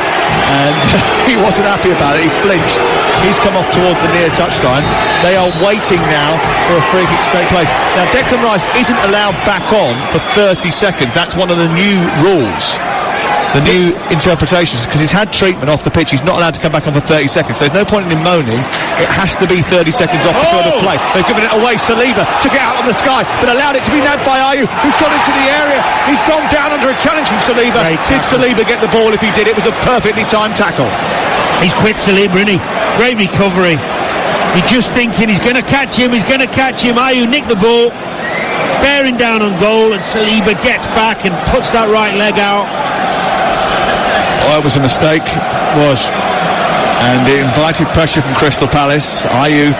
and he wasn't happy about it. He flinched. He's come off towards the near touchline. They are waiting now for a free kick to take place. Now Declan Rice isn't allowed back on for 30 seconds. That's one of the new rules, the new interpretations, because he's had treatment off the pitch. He's not allowed to come back on for 30 seconds, so there's no point in him moaning. It has to be 30 seconds off the field of play. They've given it away. Saliba took it out on the sky, but allowed it to be nabbed by Ayew, who's gone into the area. He's gone down under a challenge from Saliba. Did Saliba get the ball? If he did, it was a perfectly timed tackle. He's quick, Saliba, isn't he? Great recovery. He's just thinking he's going to catch him, Ayew nicked the ball, bearing down on goal, and Saliba gets back and puts that right leg out. Oh, it was a mistake. Was. And it invited pressure from Crystal Palace. Ayew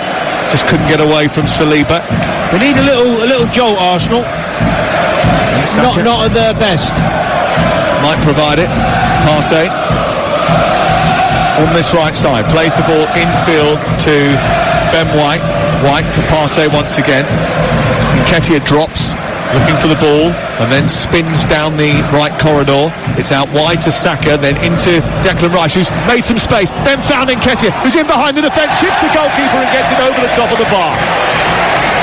just couldn't get away from Saliba. They need a little jolt, Arsenal. Not at their best. Might provide it. Partey on this right side plays the ball infield to Ben White. White to Partey once again. Nketiah drops looking for the ball, and then spins down the right corridor. It's out wide to Saka, then into Declan Rice, who's made some space, then found Nketiah, who's in behind the defence, shifts the goalkeeper and gets it over the top of the bar.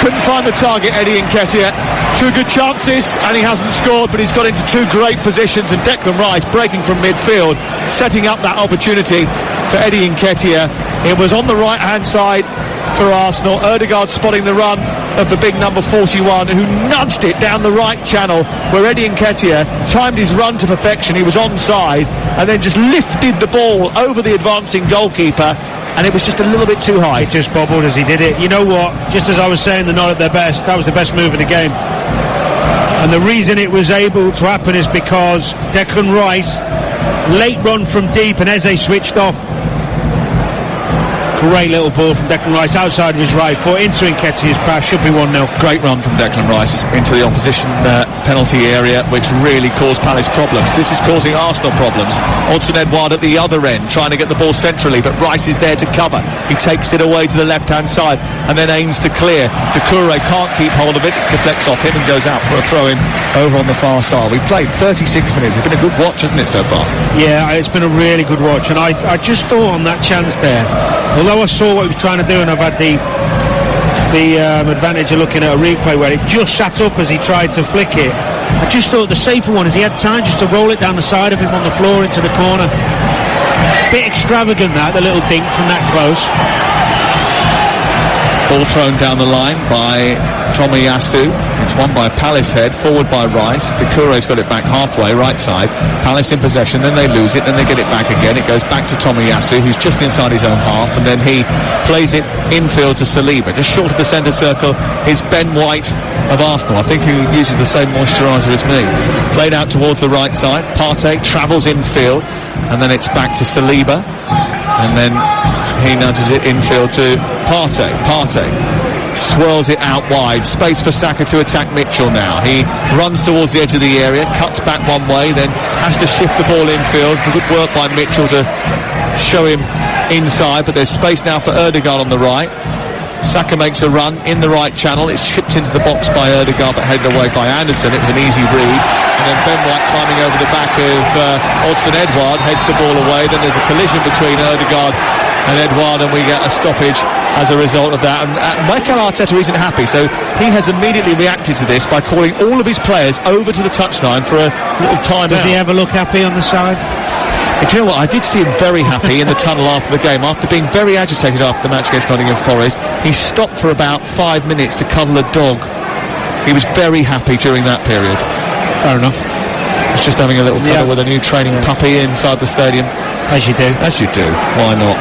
Couldn't find the target, Eddie Nketiah. 2 good chances, and he hasn't scored, but he's got into 2 great positions, and Declan Rice breaking from midfield, setting up that opportunity for Eddie Nketiah. It was on the right-hand side for Arsenal. Ødegaard spotting the run of the big number 41, who nudged it down the right channel, where Eddie Nketiah timed his run to perfection. He was onside, and then just lifted the ball over the advancing goalkeeper, and it was just a little bit too high. It just bobbled as he did it. You know what? Just as I was saying, they're not at their best. That was the best move of the game. And the reason it was able to happen is because Declan Rice, late run from deep, and Eze switched off. Great little ball from Declan Rice outside of his right foot into Nketiah's pass. Should be 1-0. Great run from Declan Rice into the opposition penalty area, which really caused Palace problems. This is causing Arsenal problems. Odsonne-Edouard at the other end, trying to get the ball centrally, but Rice is there to cover. He takes it away to the left-hand side and then aims to clear. Doucouré can't keep hold of it, deflects off him and goes out for a throw-in over on the far side. We've played 36 minutes. It's been a good watch, hasn't it, so far? Yeah, it's been a really good watch, and I just thought on that chance there, although I saw what he was trying to do, and I've had the advantage of looking at a replay where it just sat up as he tried to flick it, I just thought the safer one is he had time just to roll it down the side of him on the floor into the corner. Bit extravagant that, the little dink from that close. Ball thrown down the line by Tomiyasu. It's won by Palace head, forward by Rice. Doucouré's got it back halfway, right side. Palace in possession, then they lose it, then they get it back again. It goes back to Tomiyasu, who's just inside his own half, and then he plays it infield to Saliba. Just short of the centre circle is Ben White of Arsenal, I think, who uses the same moisturiser as me. Played out towards the right side. Partey travels infield, and then it's back to Saliba, and then he nudges it infield to Partey. Partey swirls it out wide. Space for Saka to attack Mitchell now. He runs towards the edge of the area, cuts back one way, then has to shift the ball infield. Good work by Mitchell to show him inside, but there's space now for Ødegaard on the right. Saka makes a run in the right channel. It's chipped into the box by Ødegaard, but headed away by Anderson. It was an easy read. And then Ben White climbing over the back of Odsonne-Edouard, heads the ball away. Then there's a collision between Ødegaard and Edouard, and we get a stoppage as a result of that. And Mikel Arteta isn't happy, so he has immediately reacted to this by calling all of his players over to the touchline for a little time out. Does he ever look happy on the side? Do you know what? I did see him very happy in the tunnel after the game, after being very agitated after the match against Nottingham Forest. He stopped for about 5 minutes to cuddle a dog. He was very happy during that period. Fair enough. He's just having a little cuddle with a new training puppy inside the stadium. As you do. As you do. Why not?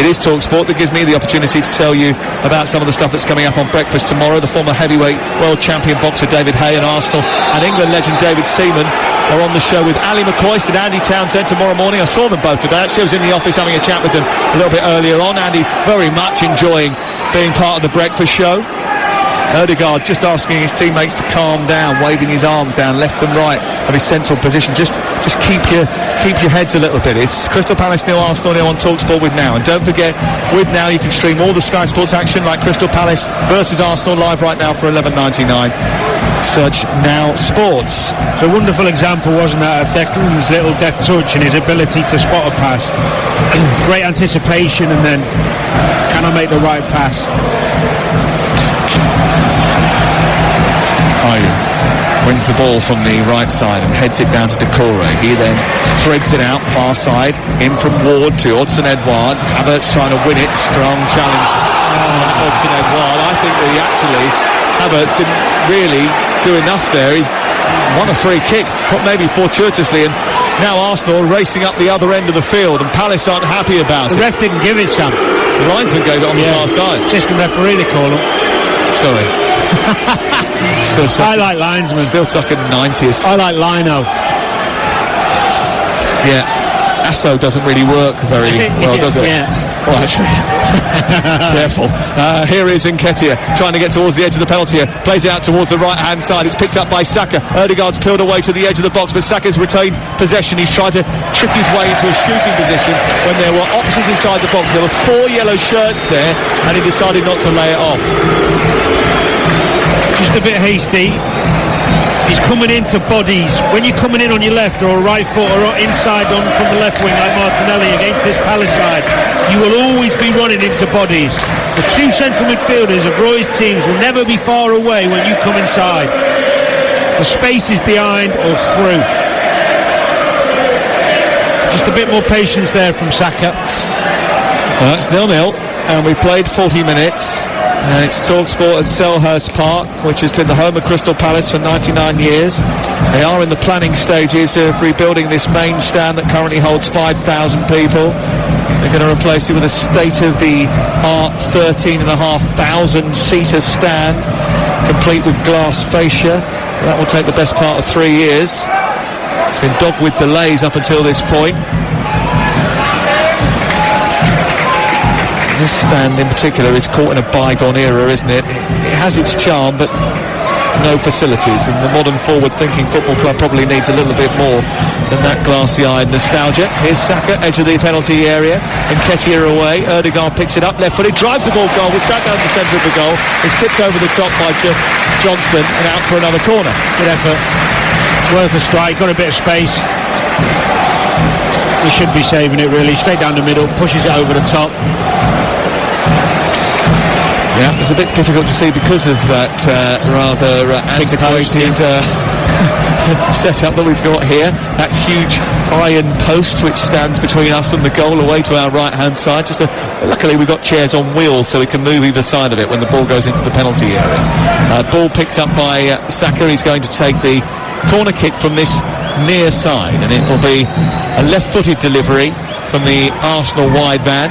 It is TalkSport that gives me the opportunity to tell you about some of the stuff that's coming up on breakfast tomorrow. The former heavyweight world champion boxer David Hay and Arsenal and England legend David Seaman are on the show with Ali McCoist and Andy Townsend tomorrow morning. I saw them both today. Actually, I was in the office having a chat with them a little bit earlier on. Andy very much enjoying being part of the breakfast show. Ødegaard just asking his teammates to calm down, waving his arms down left and right of his central position. Just keep your heads a little bit. It's Crystal Palace 0, Arsenal 0 on TalkSport with Now. And don't forget, with Now you can stream all the Sky Sports action like Crystal Palace versus Arsenal live right now for $11.99. Search Now Sports. It's a wonderful example, wasn't that, of Declan's little deft touch and his ability to spot a pass. Great anticipation, and then can I make the right pass? Wins the ball from the right side and heads it down to Doucouré. He then threads it out far side, in from Ward to Odsonne-Edouard. Havertz trying to win it. Strong challenge Odsonne-Edouard. I think that Havertz didn't really do enough there. He's won a free kick, maybe fortuitously, and now Arsenal racing up the other end of the field, and Palace aren't happy about it. The ref didn't give it, Sam. The linesman gave it on the far side. Assistant referee, they call him. Sorry. I like linesman. Still stuck in the 90s. I like Lino. Yeah. Asso doesn't really work very well, does it? Yeah. Well, actually. Careful. Here is Nketiah trying to get towards the edge of the penalty area. Plays it out towards the right-hand side. It's picked up by Saka. Ødegaard's peeled away to the edge of the box, but Saka's retained possession. He's tried to trick his way into a shooting position when there were options inside the box. There were 4 yellow shirts there, and he decided not to lay it off. just a bit hasty. He's coming into bodies. When you're coming in on your left or right foot or inside on from the left wing like Martinelli against this Palace side, you will always be running into bodies. The two central midfielders of Roy's teams will never be far away when you come inside. The space is behind or through. Just a bit more patience there from Saka. Well, that's 0-0, and we played 40 minutes. And it's TalkSport at Selhurst Park, which has been the home of Crystal Palace for 99 years. They are in the planning stages of rebuilding this main stand that currently holds 5,000 people. They're going to replace it with a state-of-the-art 13,500-seater stand, complete with glass fascia. That will take the best part of 3 years. It's been dogged with delays up until this point. This stand in particular is caught in a bygone era, isn't it? It has its charm, but no facilities, and the modern forward-thinking football club probably needs a little bit more than that glassy-eyed nostalgia. Here's Saka, edge of the penalty area, and Nketiah away. Ødegaard picks it up, left-footed, drives the ball goal, with back down the centre of the goal. It's tipped over the top by Johnston and out for another corner. Good effort. Worth a strike, got a bit of space. He should be saving it really, straight down the middle, pushes it over the top. Yeah, it's a bit difficult to see because of that rather antiquated setup that we've got here. That huge iron post which stands between us and the goal away to our right-hand side. Luckily we've got chairs on wheels so we can move either side of it when the ball goes into the penalty area. Ball picked up by Saka. He's going to take the corner kick from this near side, and it will be a left-footed delivery from the Arsenal wide man.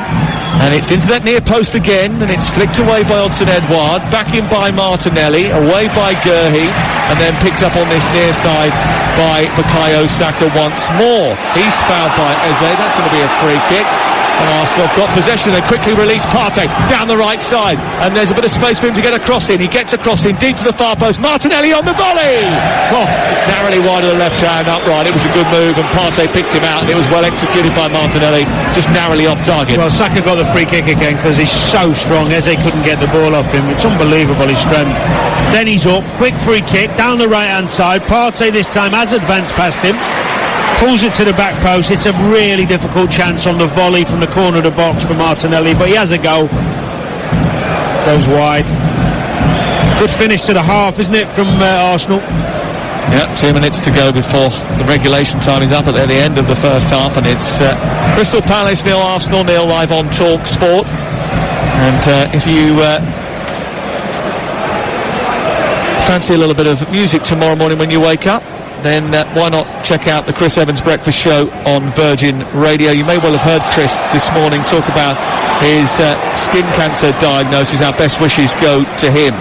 And it's into that near post again, and it's flicked away by Odsonne-Edouard, back in by Martinelli, away by Gurhey, and then picked up on this near side by Bukayo Saka once more. He's fouled by Eze. That's going to be a free kick. And Arsenal got possession and quickly released Partey down the right side, and there's a bit of space for him to get across in. He gets across in deep to the far post. Martinelli on the volley. Oh, it's narrowly wide of the left hand upright. It was a good move, and Partey picked him out, and it was well executed by Martinelli, just narrowly off target. Well, Saka got the free kick again because he's so strong. Eze couldn't get the ball off him. It's unbelievable, his strength. Then he's up, quick free kick down the right hand side. Partey this time has advanced past him, pulls it to the back post. It's a really difficult chance on the volley from the corner of the box for Martinelli, but he has a go. Goes wide. Good finish to the half, isn't it, from Arsenal? Yeah, 2 minutes to go before the regulation time is up at the end of the first half, and it's Crystal Palace 0, Arsenal 0, live on TalkSport. And if you fancy a little bit of music tomorrow morning when you wake up, then why not check out the Chris Evans Breakfast Show on Virgin Radio. You may well have heard Chris this morning talk about his skin cancer diagnosis. Our best wishes go to him.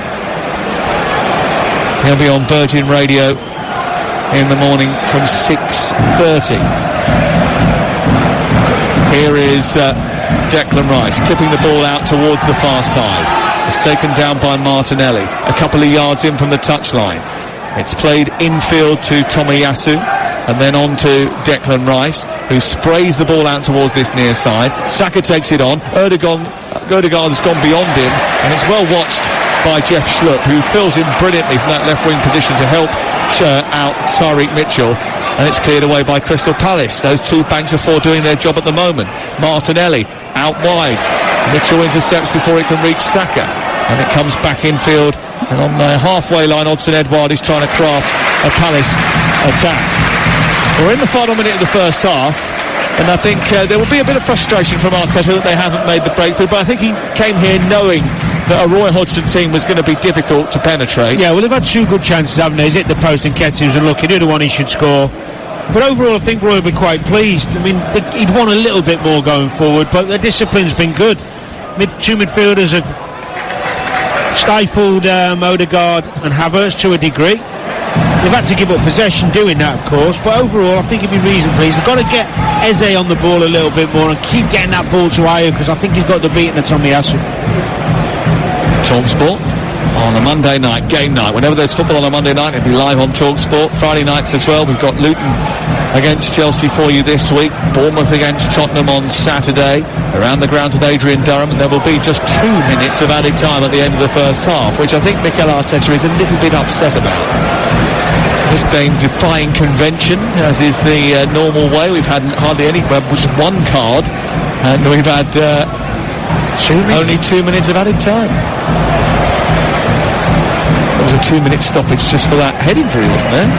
He'll be on Virgin Radio in the morning from 6:30. Here is Declan Rice clipping the ball out towards the far side. It's taken down by Martinelli, a couple of yards in from the touchline. It's played infield to Tomiyasu and then on to Declan Rice, who sprays the ball out towards this near side. Saka takes it on. Ødegaard has gone beyond him, and it's well watched by Jeff Schlupp, who fills in brilliantly from that left wing position to help out Tyreek Mitchell, and it's cleared away by Crystal Palace. Those two banks of four doing their job at the moment. Martinelli out wide. Mitchell intercepts before it can reach Saka, and it comes back infield. And on the halfway line, Odsonne-Edouard is trying to craft a Palace attack. We're in the final minute of the first half, and I think there will be a bit of frustration from Arteta that they haven't made the breakthrough, but I think he came here knowing that a Roy Hodgson team was going to be difficult to penetrate. Yeah, well, they've had two good chances, haven't they? He's hit the post and Nketiah was unlucky. The other one he should score. But overall, I think Roy will be quite pleased. I mean, he'd want a little bit more going forward, but the discipline's been good. Two midfielders have stifled Ødegaard and Havertz to a degree. They've had to give up possession doing that, of course, but overall I think he'd be reasonably pleased. They've got to get Eze on the ball a little bit more and keep getting that ball to Ayew, because I think he's got the beating of Tomiyasu. TalkSport on a Monday night, game night. Whenever there's football on a Monday night, it'll be live on TalkSport. Friday nights as well, we've got Luton against Chelsea for you this week. Bournemouth against Tottenham on Saturday. Around the grounds with Adrian Durham, and there will be just 2 minutes of added time at the end of the first half, which I think Mikel Arteta is a little bit upset about. This game defying convention, as is the normal way. We've had hardly any, just one card, and we've had only 2 minutes of added time. There was a 2-minute stoppage just for that head injury, wasn't there?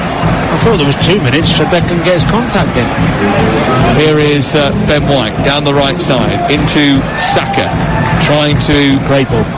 I thought there was 2 minutes so Beck can get his contact in. Here is Ben White down the right side into Saka, trying to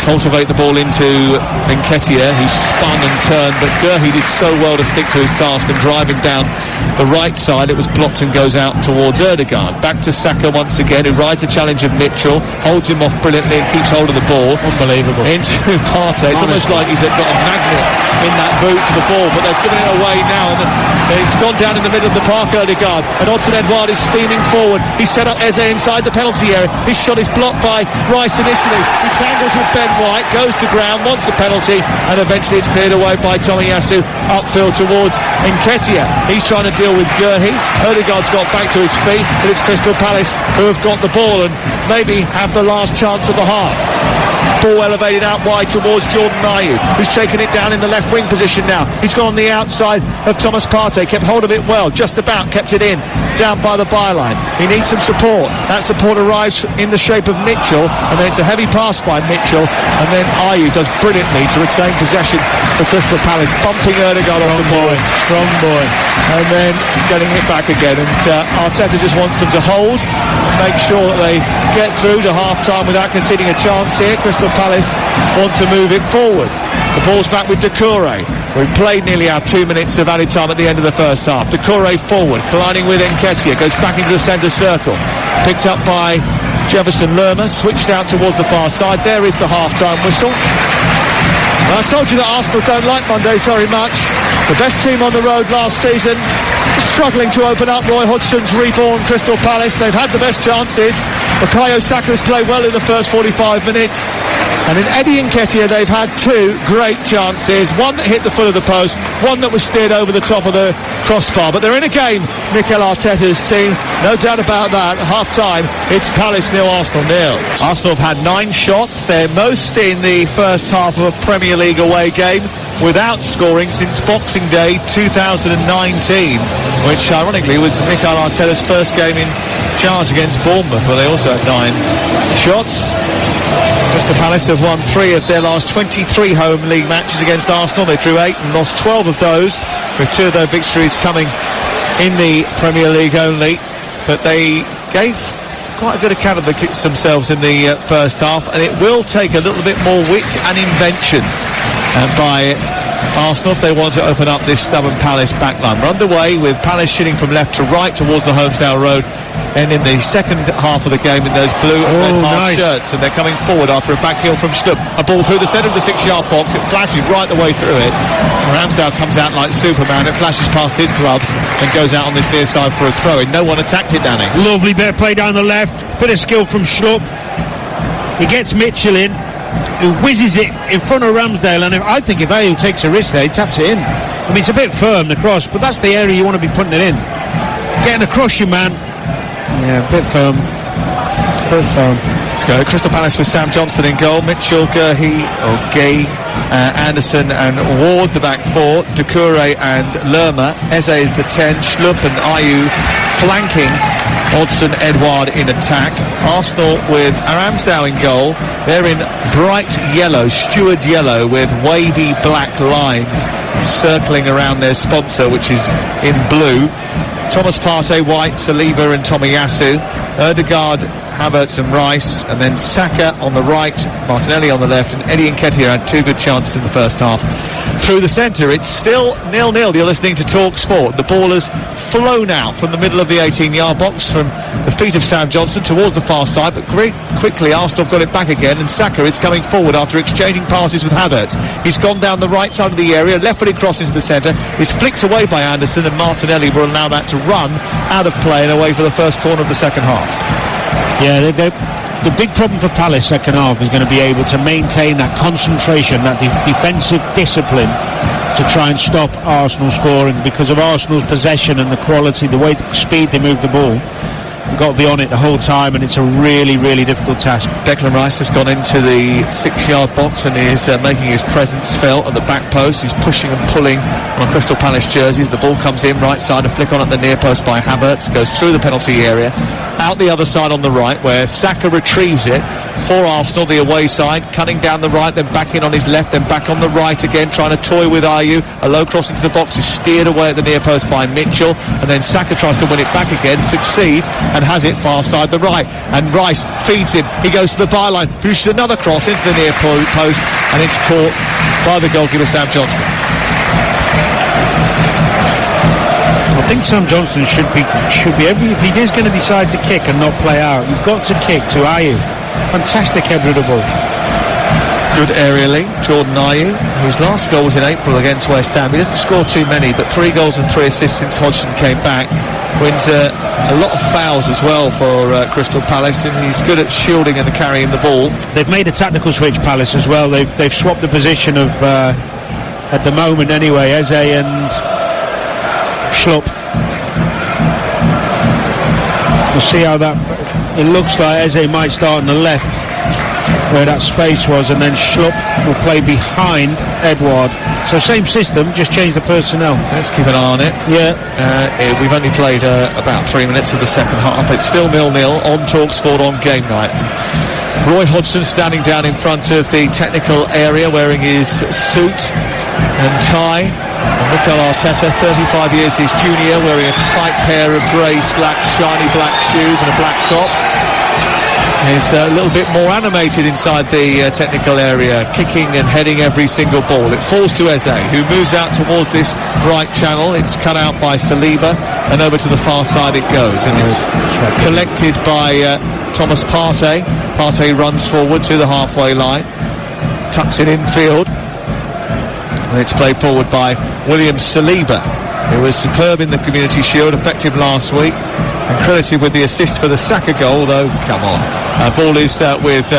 cultivate the ball into Nketiah, who spun and turned, but Gurhi did so well to stick to his task and drive him down the right side. It was blocked and goes out towards Ødegaard. Back to Saka once again, who rides the challenge of Mitchell, holds him off brilliantly and keeps hold of the ball. Unbelievable. Into Partey. It's almost like he's got a magnet in that boot for the ball, but they've given it away now, and it's gone down in the middle of the park, Ødegaard, and Odsonne Edouard is steaming forward. He's set up Eze inside the penalty area. His shot is blocked by Rice initially. He tangles with Ben White, goes to ground, wants a penalty, and eventually it's cleared away by Tomiyasu upfield towards Nketiah. He's trying to deal with Gurhi. Ødegaard's got back to his feet, but it's Crystal Palace who have got the ball and maybe have the last chance of the half. Ball elevated out wide towards Jordan Ayew, who's taken it down in the left wing position now. He's gone on the outside of Thomas Partey, kept hold of it well, just about kept it in, down by the byline. He needs some support. That support arrives in the shape of Mitchell, and then it's a heavy pass by Mitchell, and then Ayew does brilliantly to retain possession for Crystal Palace, bumping Ødegaard off the ball. Strong boy. And then getting it back again, and Arteta just wants them to hold and make sure that they get through to half-time without conceding a chance here. Crystal Palace want to move it forward. The ball's back with Doucouré. We've played nearly our 2 minutes of added time at the end of the first half. Doucouré forward, colliding with Nketiah, goes back into the centre circle. Picked up by Jefferson Lerma, switched out towards the far side. There is the half-time whistle. Well, I told you that Arsenal don't like Mondays very much. The best team on the road last season, struggling to open up. Roy Hodgson's reborn Crystal Palace. They've had the best chances. Bukayo Saka has played well in the first 45 minutes. And in Eddie Nketiah, they've had 2 great chances. One that hit the foot of the post, one that was steered over the top of the crossbar. But they're in a game, Mikel Arteta's team. No doubt about that. At half-time, it's Palace 0, Arsenal 0. Arsenal have had 9 shots. Their most in the first half of a Premier League away game, without scoring since Boxing Day 2019, which ironically was Mikel Arteta's first game in charge against Bournemouth, where they also had 9 shots. Crystal Palace have won 3 of their last 23 home league matches against Arsenal. They drew 8 and lost 12 of those, with 2 of their victories coming in the Premier League only. But they gave quite a good account of themselves in the first half, and it will take a little bit more wit and invention by Arsenal if they want to open up this stubborn Palace backline. We're underway with Palace shooting from left to right towards the Holmesdale Road, and in the second half of the game in those blue and red marked shirts, and they're coming forward after a back heel from Stubb. A ball through the centre of the 6-yard box. It flashes right the way through it. Ramsdale comes out like Superman. It flashes past his gloves and goes out on this near side for a throw in. No one attacked it, Danny. Lovely bit of play down the left, bit of skill from Stubb. He gets Mitchell in, who whizzes it in front of Ramsdale, and I think if Ayew takes a risk there, he taps it in. I mean, it's a bit firm, the cross, but that's the area you want to be putting it in. Getting across you, man. Yeah, a bit firm. Let's go. Crystal Palace with Sam Johnson in goal. Mitchell, Gurhi, Anderson and Ward, the back 4. Doucouré and Lerma. Eze is the 10. Schlupp and Ayew flanking. Odsonne Edouard in attack. Arsenal with Ramsdale in goal. They're in bright yellow, steward yellow, with wavy black lines circling around their sponsor, which is in blue. Thomas Partey, White, Saliba and Tomiyasu. Ødegaard, Havertz and Rice, and then Saka on the right, Martinelli on the left, and Eddie Nketiah had 2 good chances in the first half. Through the centre, it's still 0-0. You're listening to Talk Sport. The ball has flown out from the middle of the 18-yard box from the feet of Sam Johnson towards the far side, but quickly Arsenal got it back again, and Saka is coming forward after exchanging passes with Havertz. He's gone down the right side of the area, left-footed cross into the centre, is flicked away by Anderson, and Martinelli will allow that to run out of play and away for the first corner of the second half. Yeah, the big problem for Palace second half is going to be able to maintain that concentration, that defensive discipline to try and stop Arsenal scoring because of Arsenal's possession and the quality, the speed they move the ball. You've got to be on it the whole time, and it's a really, really difficult task. Declan Rice has gone into the 6-yard box and is making his presence felt at the back post. He's pushing and pulling on Crystal Palace jerseys. The ball comes in right side, a flick on at the near post by Havertz, goes through the penalty area, out the other side on the right, where Saka retrieves it for Arsenal, the away side, cutting down the right, then back in on his left, then back on the right again, trying to toy with Ayew. A low cross into the box is steered away at the near post by Mitchell, and then Saka tries to win it back again, succeeds, and has it far side the right, and Rice feeds him. He goes to the byline, pushes another cross into the near post, and it's caught by the goalkeeper Sam Johnson. I think Sam Johnson should be if he is going to decide to kick and not play out, you've got to kick to Ayew. Fantastic header of the ball. Good aerially, Jordan Ayew, whose last goal was in April against West Ham. He doesn't score too many, but 3 goals and 3 assists since Hodgson came back. Wins a lot of fouls as well for Crystal Palace, and he's good at shielding and carrying the ball. They've made a tactical switch, Palace, as well. They've swapped the position of, at the moment anyway, Eze and Schlupp. We'll see how that... It looks like Eze might start on the left, where that space was, and then Schlupp will play behind Edouard. So same system, just change the personnel. Let's keep an eye on it. Yeah. We've only played about 3 minutes of the second half. It's still 0-0 on TalkSport on Game Night. Roy Hodgson standing down in front of the technical area, wearing his suit and tie. And Mikel Arteta, 35 years his junior, wearing a tight pair of grey slacks, shiny black shoes and a black top. Is a little bit more animated inside the technical area, kicking and heading every single ball. It falls to Eze, who moves out towards this right channel. It's cut out by Saliba, and over to the far side it goes, and it's collected by Thomas Partey. Partey runs forward to the halfway line, tucks it infield, and it's played forward by William Saliba, who was superb in the Community Shield, effective last week, and credited with the assist for the Saka goal, though, come on. Ball is with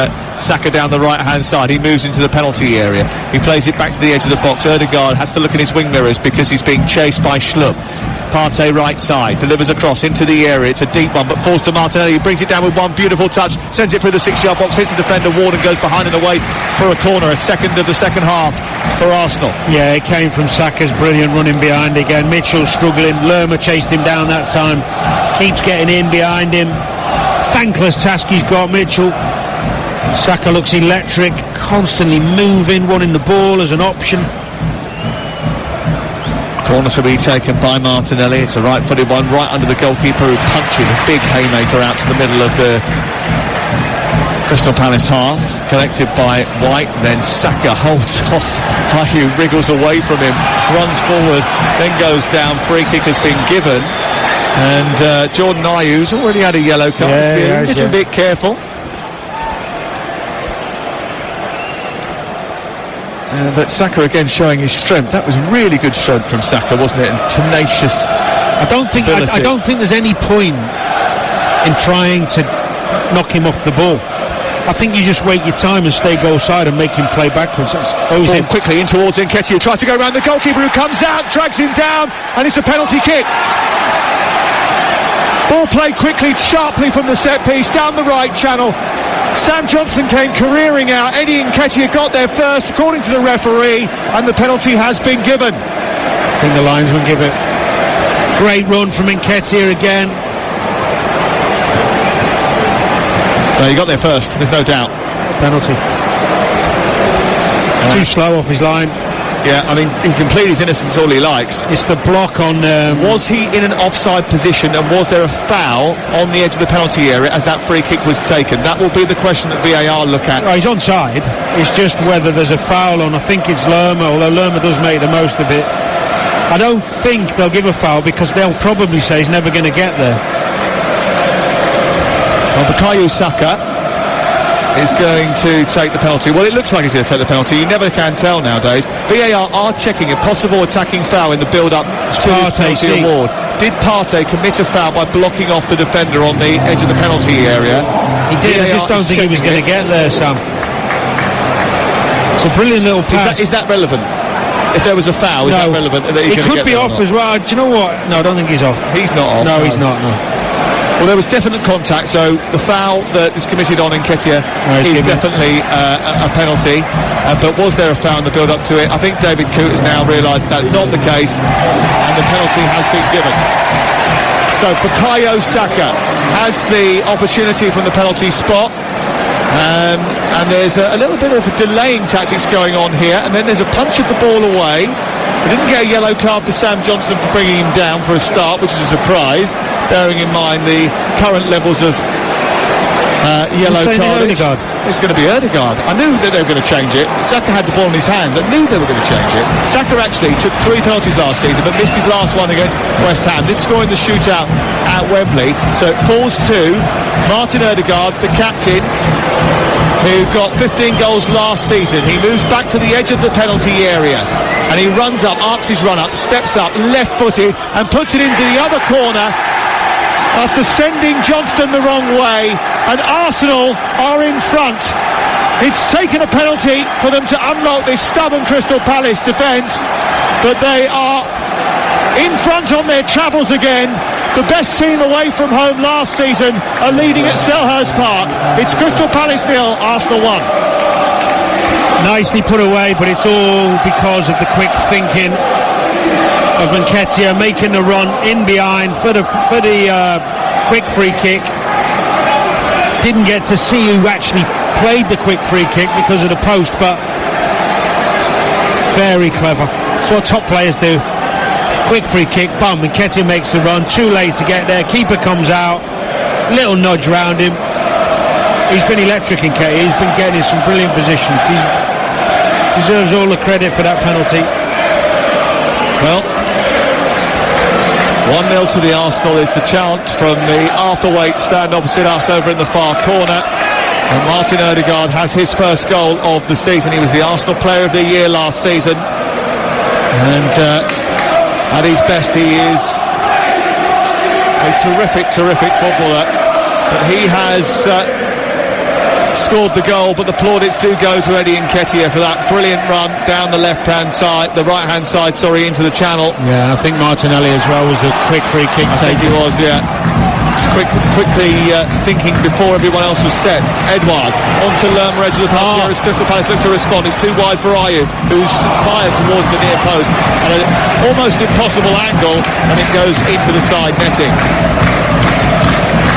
Saka down the right-hand side. He moves into the penalty area. He plays it back to the edge of the box. Ødegaard has to look in his wing mirrors because he's being chased by Schlupp. Partey right side, delivers a cross into the area. It's a deep one, but falls to Martinelli. He brings it down with one beautiful touch, sends it through the 6-yard box, hits the defender Ward, and goes behind and away for a corner. A second of the second half for Arsenal. Yeah, it came from Saka's brilliant running behind again. Mitchell struggling. Lerma chased him down that time. Keeps getting in behind him. Thankless task he's got, Mitchell. Saka looks electric, constantly moving, wanting the ball as an option. Corner to be taken by Martinelli. It's a right-footed one right under the goalkeeper, who punches a big haymaker out to the middle of the Crystal Palace half. Collected by White, then Saka holds off. Ayew wriggles away from him, runs forward, then goes down. Free kick has been given, and Jordan Ayew's already had a yellow card. A little bit careful. But Saka again showing his strength. That was really good strength from Saka, wasn't it? And tenacious. I don't think there's any point in trying to knock him off the ball. I think you just wait your time and stay goal side and make him play backwards. Ball quickly in towards Nketiah, tries to go around the goalkeeper, who comes out, drags him down, and it's a penalty kick. Ball played quickly, sharply from the set piece down the right channel. Sam Johnson came careering out. Eddie Nketiah got there first, according to the referee, and the penalty has been given. I think the linesman give it. Great run from Nketiah again. Well, he got there first, there's no doubt. Penalty. Too slow off his line. Yeah, I mean, he can plead his innocence all he likes. It's the block on... Was he in an offside position, and was there a foul on the edge of the penalty area as that free kick was taken? That will be the question that VAR look at. He's onside. It's just whether there's a foul on, I think it's Lerma, although Lerma does make the most of it. I don't think they'll give a foul because they'll probably say he's never going to get there. Well, Bukayo Saka is going to take the penalty. Well, it looks like he's going to take the penalty. You never can tell nowadays. VAR are checking a possible attacking foul in the build-up to this penalty award. Did Partey commit a foul by blocking off the defender on the edge of the penalty area? He did. I just don't think he was going to get there, Sam. It's a brilliant little pass. Is that relevant? if there was a foul, is that relevant? That he could be off as well. Do you know what? No, I don't think he's off. He's not off. No, he's not. No. Well, there was definite contact, so the foul that is committed on Nketiah is definitely a penalty. But was there a foul in the build-up to it? I think David Coote has now realised that's not the case, and the penalty has been given. So Bukayo Saka has the opportunity from the penalty spot. And there's a little bit of delaying tactics going on here, and then there's a punch of the ball away. We didn't get a yellow card for Sam Johnson for bringing him down for a start, which is a surprise, bearing in mind the current levels of yellow card. It's going to be Ødegaard. I knew that they were going to change it. Saka had the ball in his hands. I knew they were going to change it. Saka actually took 3 penalties last season, but missed his last one against West Ham. Did score in the shootout at Wembley. So it falls to Martin Ødegaard, the captain, who got 15 goals last season. He moves back to the edge of the penalty area, and he runs up, arcs his run up, steps up, left-footed, and puts it into the other corner after sending Johnston the wrong way, and Arsenal are in front. It's taken a penalty for them to unlock this stubborn Crystal Palace defence, but they are in front on their travels again. The best team away from home last season are leading at Selhurst Park. It's Crystal Palace 0, Arsenal 1. Nicely put away, but it's all because of the quick thinking of Nketiah making the run in behind for the quick free kick. Didn't get to see who actually played the quick free kick because of the post, but very clever. That's what top players do. Quick free kick, bum, and Nketiah makes the run. Too late to get there. Keeper comes out. Little nudge round him. He's been electric, Nketiah. He's been getting in some brilliant positions. He deserves all the credit for that penalty. Well, 1-0 to the Arsenal is the chant from the Arthur Waite stand opposite us over in the far corner. And Martin Ødegaard has his first goal of the season. He was the Arsenal Player of the Year last season. And at his best, he is a terrific footballer. But he has scored the goal, but the plaudits do go to Eddie Nketiah for that brilliant run down the right hand side, into the channel. Yeah, I think Martinelli as well was a quick free kick. I think he was, yeah. Just quickly thinking before everyone else was set. Edouard onto Lerma, edge of the penalty area as Crystal Palace look to respond. It's too wide for Ayew, who's fired towards the near post at an almost impossible angle, and it goes into the side netting.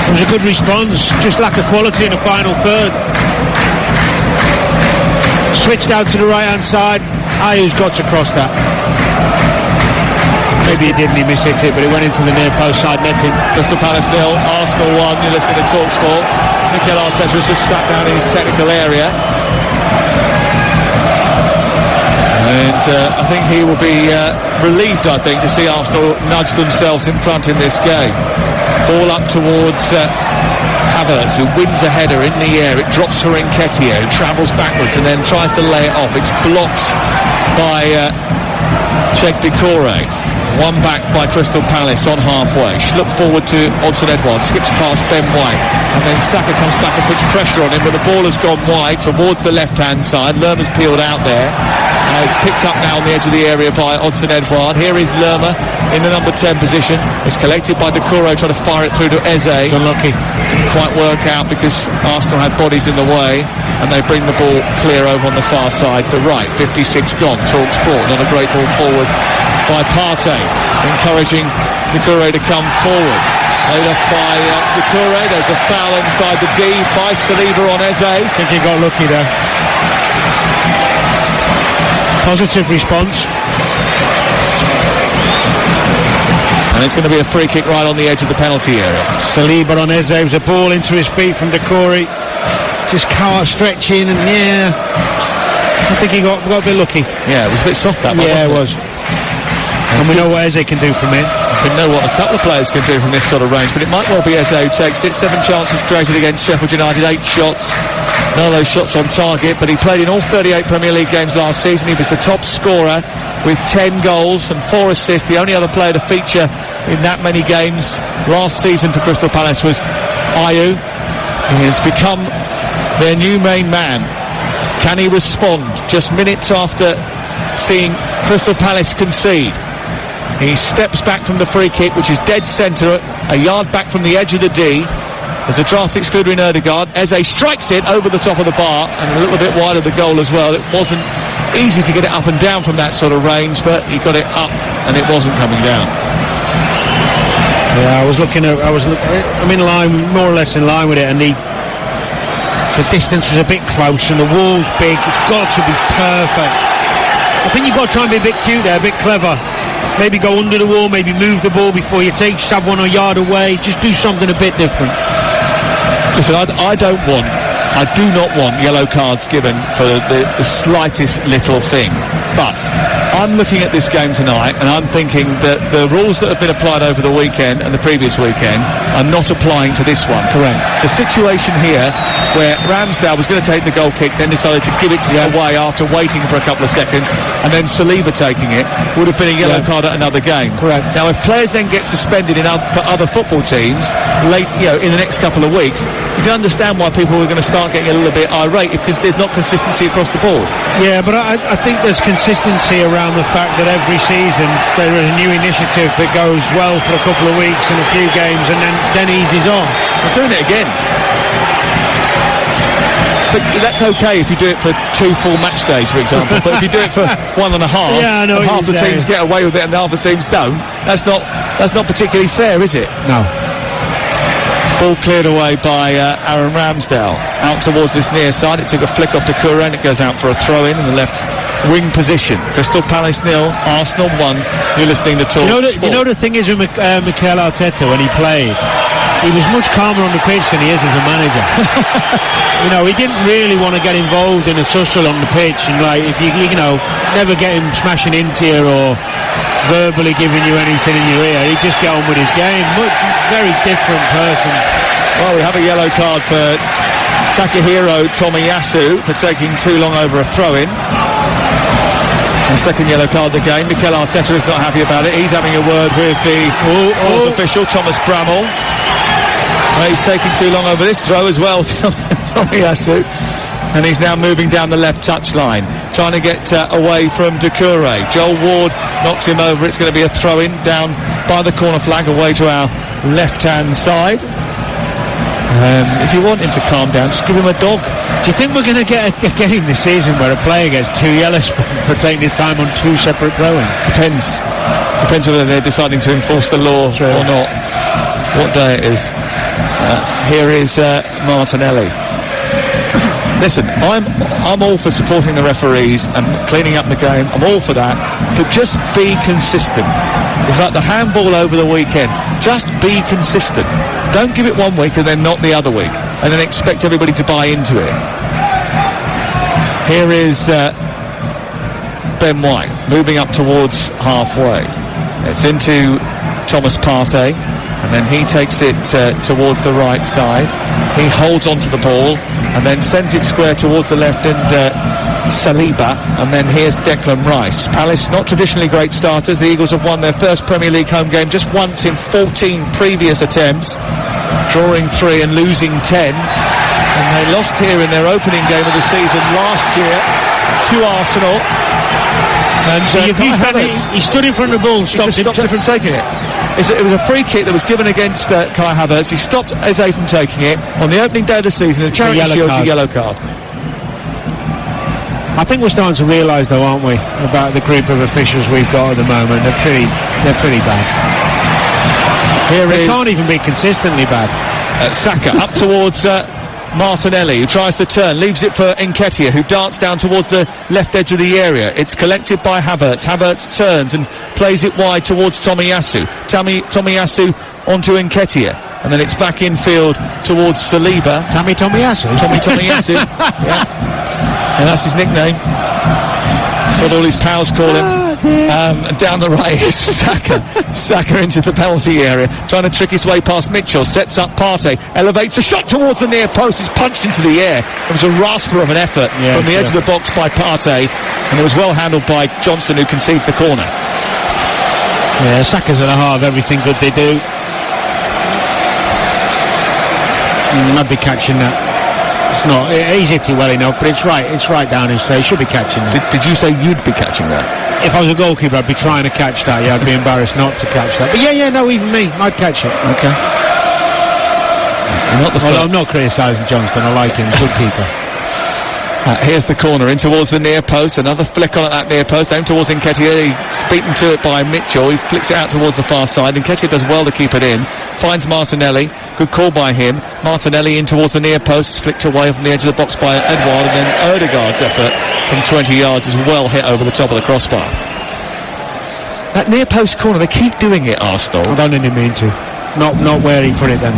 It was a good response, just lack of quality in the final third. Switched out to the right hand side. Ayew's got to cross that. Maybe he didn't, he mishit it, but it went into the near post side netting. Crystal Palace 0, Arsenal 1. You're listening to TalkSport. Mikel Arteta has just sat down in his technical area, and I think he will be relieved, I think, to see Arsenal nudge themselves in front in this game. Ball up towards Havertz, who wins a header in the air. It drops for Nketiah, who travels backwards and then tries to lay it off. It's blocked by Cheick Doucouré. One back by Crystal Palace on halfway. Schlupp forward to Odsonne-Edouard, skips past Ben White, and then Saka comes back and puts pressure on him, but the ball has gone wide towards the left-hand side. Lerma's peeled out there. It's picked up now on the edge of the area by Odsonne-Edouard. Here is Lerma in the number 10 position. It's collected by Doucouré, trying to fire it through to Eze. It's unlucky. Didn't quite work out because Arsenal had bodies in the way, and they bring the ball clear over on the far side. The right, 56 gone. TalkSport, not a great ball forward by Partey, encouraging Doucouré to come forward. Laid off by Doucouré. There's a foul inside the D by Saliba on Eze. I think he got lucky there. Positive response. And it's going to be a free kick right on the edge of the penalty area. Saliba on Eze. It was a ball into his feet from Doucouré. Just car stretching, and I think he got a bit lucky. Yeah, it was a bit soft that one. Yeah, it was. And we know what Eze can do from it. We know what a couple of players can do from this sort of range, but it might well be Eze who takes it. 7 chances created against Sheffield United, 8 shots. None of those shots on target, but he played in all 38 Premier League games last season. He was the top scorer with 10 goals and 4 assists. The only other player to feature in that many games last season for Crystal Palace was Ayew. He has become their new main man. Can he respond just minutes after seeing Crystal Palace concede. He steps back from the free kick, which is dead centre, a yard back from the edge of the D. There's a draft excluder in Ødegaard. Eze strikes it over the top of the bar and a little bit wide of the goal as well. It wasn't easy to get it up and down from that sort of range, but he got it up and it wasn't coming down. Yeah, I'm in line, more or less in line with it, and the distance was a bit close and the wall's big. It's got to be perfect. I think you've got to try and be a bit cute there, a bit clever. Maybe go under the wall, maybe move the ball before you take, just have one a yard away, just do something a bit different. Listen, I do not want yellow cards given for the slightest little thing. But I'm looking at this game tonight and I'm thinking that the rules that have been applied over the weekend and the previous weekend are not applying to this one. Correct. The situation here where Ramsdale was going to take the goal kick, then decided to give it away after waiting for a couple of seconds, and then Saliba taking it, would have been a yellow card at another game. Correct. Now, if players then get suspended for other football teams late, in the next couple of weeks, you can understand why people are going to start getting a little bit irate because there's not consistency across the board. Yeah, but I think there's consistency around the fact that every season there is a new initiative that goes well for a couple of weeks and a few games and then eases on. We're doing it again. But that's okay if you do it for 2 full match days, for example. But if you do it for 1.5, yeah, I know and half the teams get away with it and half the teams don't, that's not particularly fair, is it? No. Ball cleared away by Aaron Ramsdale. Out towards this near side. It took a flick off to Toure and it goes out for a throw-in the left wing position. Crystal Palace 0, Arsenal 1. You're listening to Talk Sport. You know the thing is with Mikel Arteta, when he played, he was much calmer on the pitch than he is as a manager. He didn't really want to get involved in a tussle on the pitch, and if you never get him smashing into you or verbally giving you anything in your ear, he'd just get on with his game. Very different person. Well, we have a yellow card for Takahiro Tomiyasu for taking too long over a throw-in. The second yellow card of the game. Mikel Arteta is not happy about it. He's having a word with the fourth official, Thomas Bramall. He's taking too long over this throw as well, Tomiyasu. And he's now moving down the left touchline, trying to get away from Doucouré. Joel Ward knocks him over. It's going to be a throw-in down by the corner flag away to our left-hand side. If you want him to calm down, just give him a dog. Do you think we're going to get a game this season where a player gets 2 yellows for taking his time on 2 separate throw-ins? Depends whether they're deciding to enforce the law or not. What day it is. Here is Martinelli. Listen, I'm all for supporting the referees and cleaning up the game. I'm all for that, but just be consistent. It's like the handball over the weekend. Just be consistent. Don't give it one week and then not the other week, and then expect everybody to buy into it. Here is Ben White moving up towards halfway. It's into Thomas Partey, and then he takes it towards the right side. He holds onto the ball and then sends it square towards the left and Saliba, and then here's Declan Rice. Palace, not traditionally great starters. The Eagles have won their first Premier League home game just once in 14 previous attempts, drawing 3 and losing 10. And they lost here in their opening game of the season last year to Arsenal. And so he stood in front of the ball, stopped him from taking it. It was a free kick that was given against Kai Havertz. He stopped Eze from taking it on the opening day of the season. The Charity Shield's a yellow card. I think we're starting to realise, though, aren't we, about the group of officials we've got at the moment. They're pretty bad. They can't even be consistently bad. Saka up towards Martinelli, who tries to turn, leaves it for Nketiah, who darts down towards the left edge of the area. It's collected by Havertz. Havertz turns and plays it wide towards Tomiyasu. Tomiyasu onto Nketiah, and then it's back infield towards Saliba. Tomiyasu? Tomiyasu. Yeah. And that's his nickname. That's what all his pals call him. Down the right is Saka into the penalty area, trying to trick his way past Mitchell. Sets up Partey, elevates a shot towards the near post. Is punched into the air. It was a rasper of an effort from the edge of the box by Partey, and it was well handled by Johnston, who conceded the corner. Yeah, Saka's at the heart of everything good they do. I'd be catching that. It's not. He's hit it well enough, but it's right down his face. Should be catching that. Did you say you'd be catching that? If I was a goalkeeper, I'd be trying to catch that. Yeah, I'd be embarrassed not to catch that. But no, even me, I'd catch it. Okay. Although I'm not criticising Johnston, I like him, good keeper. Here's the corner in towards the near post. Another flick on at that near post, aimed towards Nketiah. He's beaten to it by Mitchell. He flicks it out towards the far side. Nketiah does well to keep it in. Finds Martinelli. Good call by him. Martinelli in towards the near post. It's flicked away from the edge of the box by Edouard, and then Odegaard's effort from 20 yards is well hit over the top of the crossbar. That near post corner, they keep doing it, Arsenal. I don't really mean to. Not where he put it then.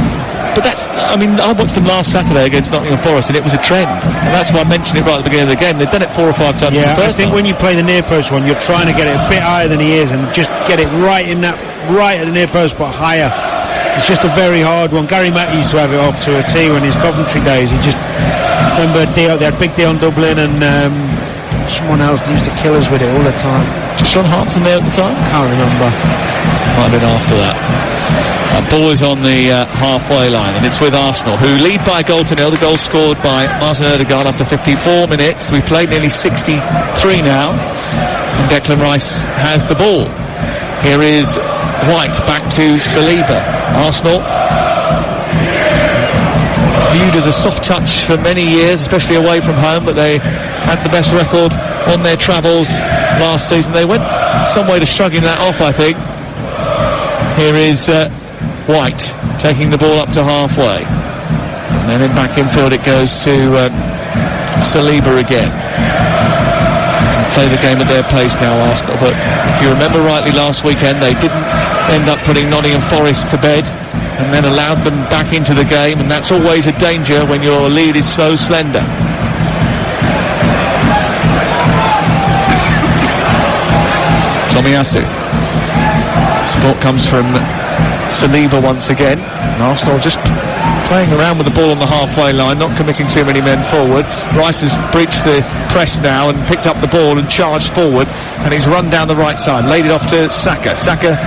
But I watched them last Saturday against Nottingham Forest, and it was a trend. And that's why I mentioned it right at the beginning of the game. They've done it 4 or 5 times. Yeah, I think when you play the near post one, you're trying to get it a bit higher than he is, and just get it right at the near post, but higher. It's just a very hard one. Gary Mack used to have it off to a T when his Coventry days. He just remember they had Big Dion Dublin and someone else that used to kill us with it all the time. Sean Hartson there at the time? Can't remember. Might have been after that. Ball is on the halfway line, and it's with Arsenal, who lead by a goal to nil. The goal scored by Martin Odegaard after 54 minutes. We've played nearly 63 now, and Declan Rice has the ball. Here is White back to Saliba. Arsenal viewed as a soft touch for many years, especially away from home, but they had the best record on their travels last season. They went some way to shrugging that off, I think. Here is White taking the ball up to halfway, and then in back infield it goes to Saliba again. Play the game at their pace now, Arsenal, but if you remember rightly, last weekend they didn't end up putting Nottingham Forest to bed and then allowed them back into the game, and that's always a danger when your lead is so slender. Tomiyasu. Support comes from Saliba once again. And Arsenal just playing around with the ball on the halfway line, not committing too many men forward. Rice has breached the press now and picked up the ball and charged forward, and he's run down the right side, laid it off to Saka. Saka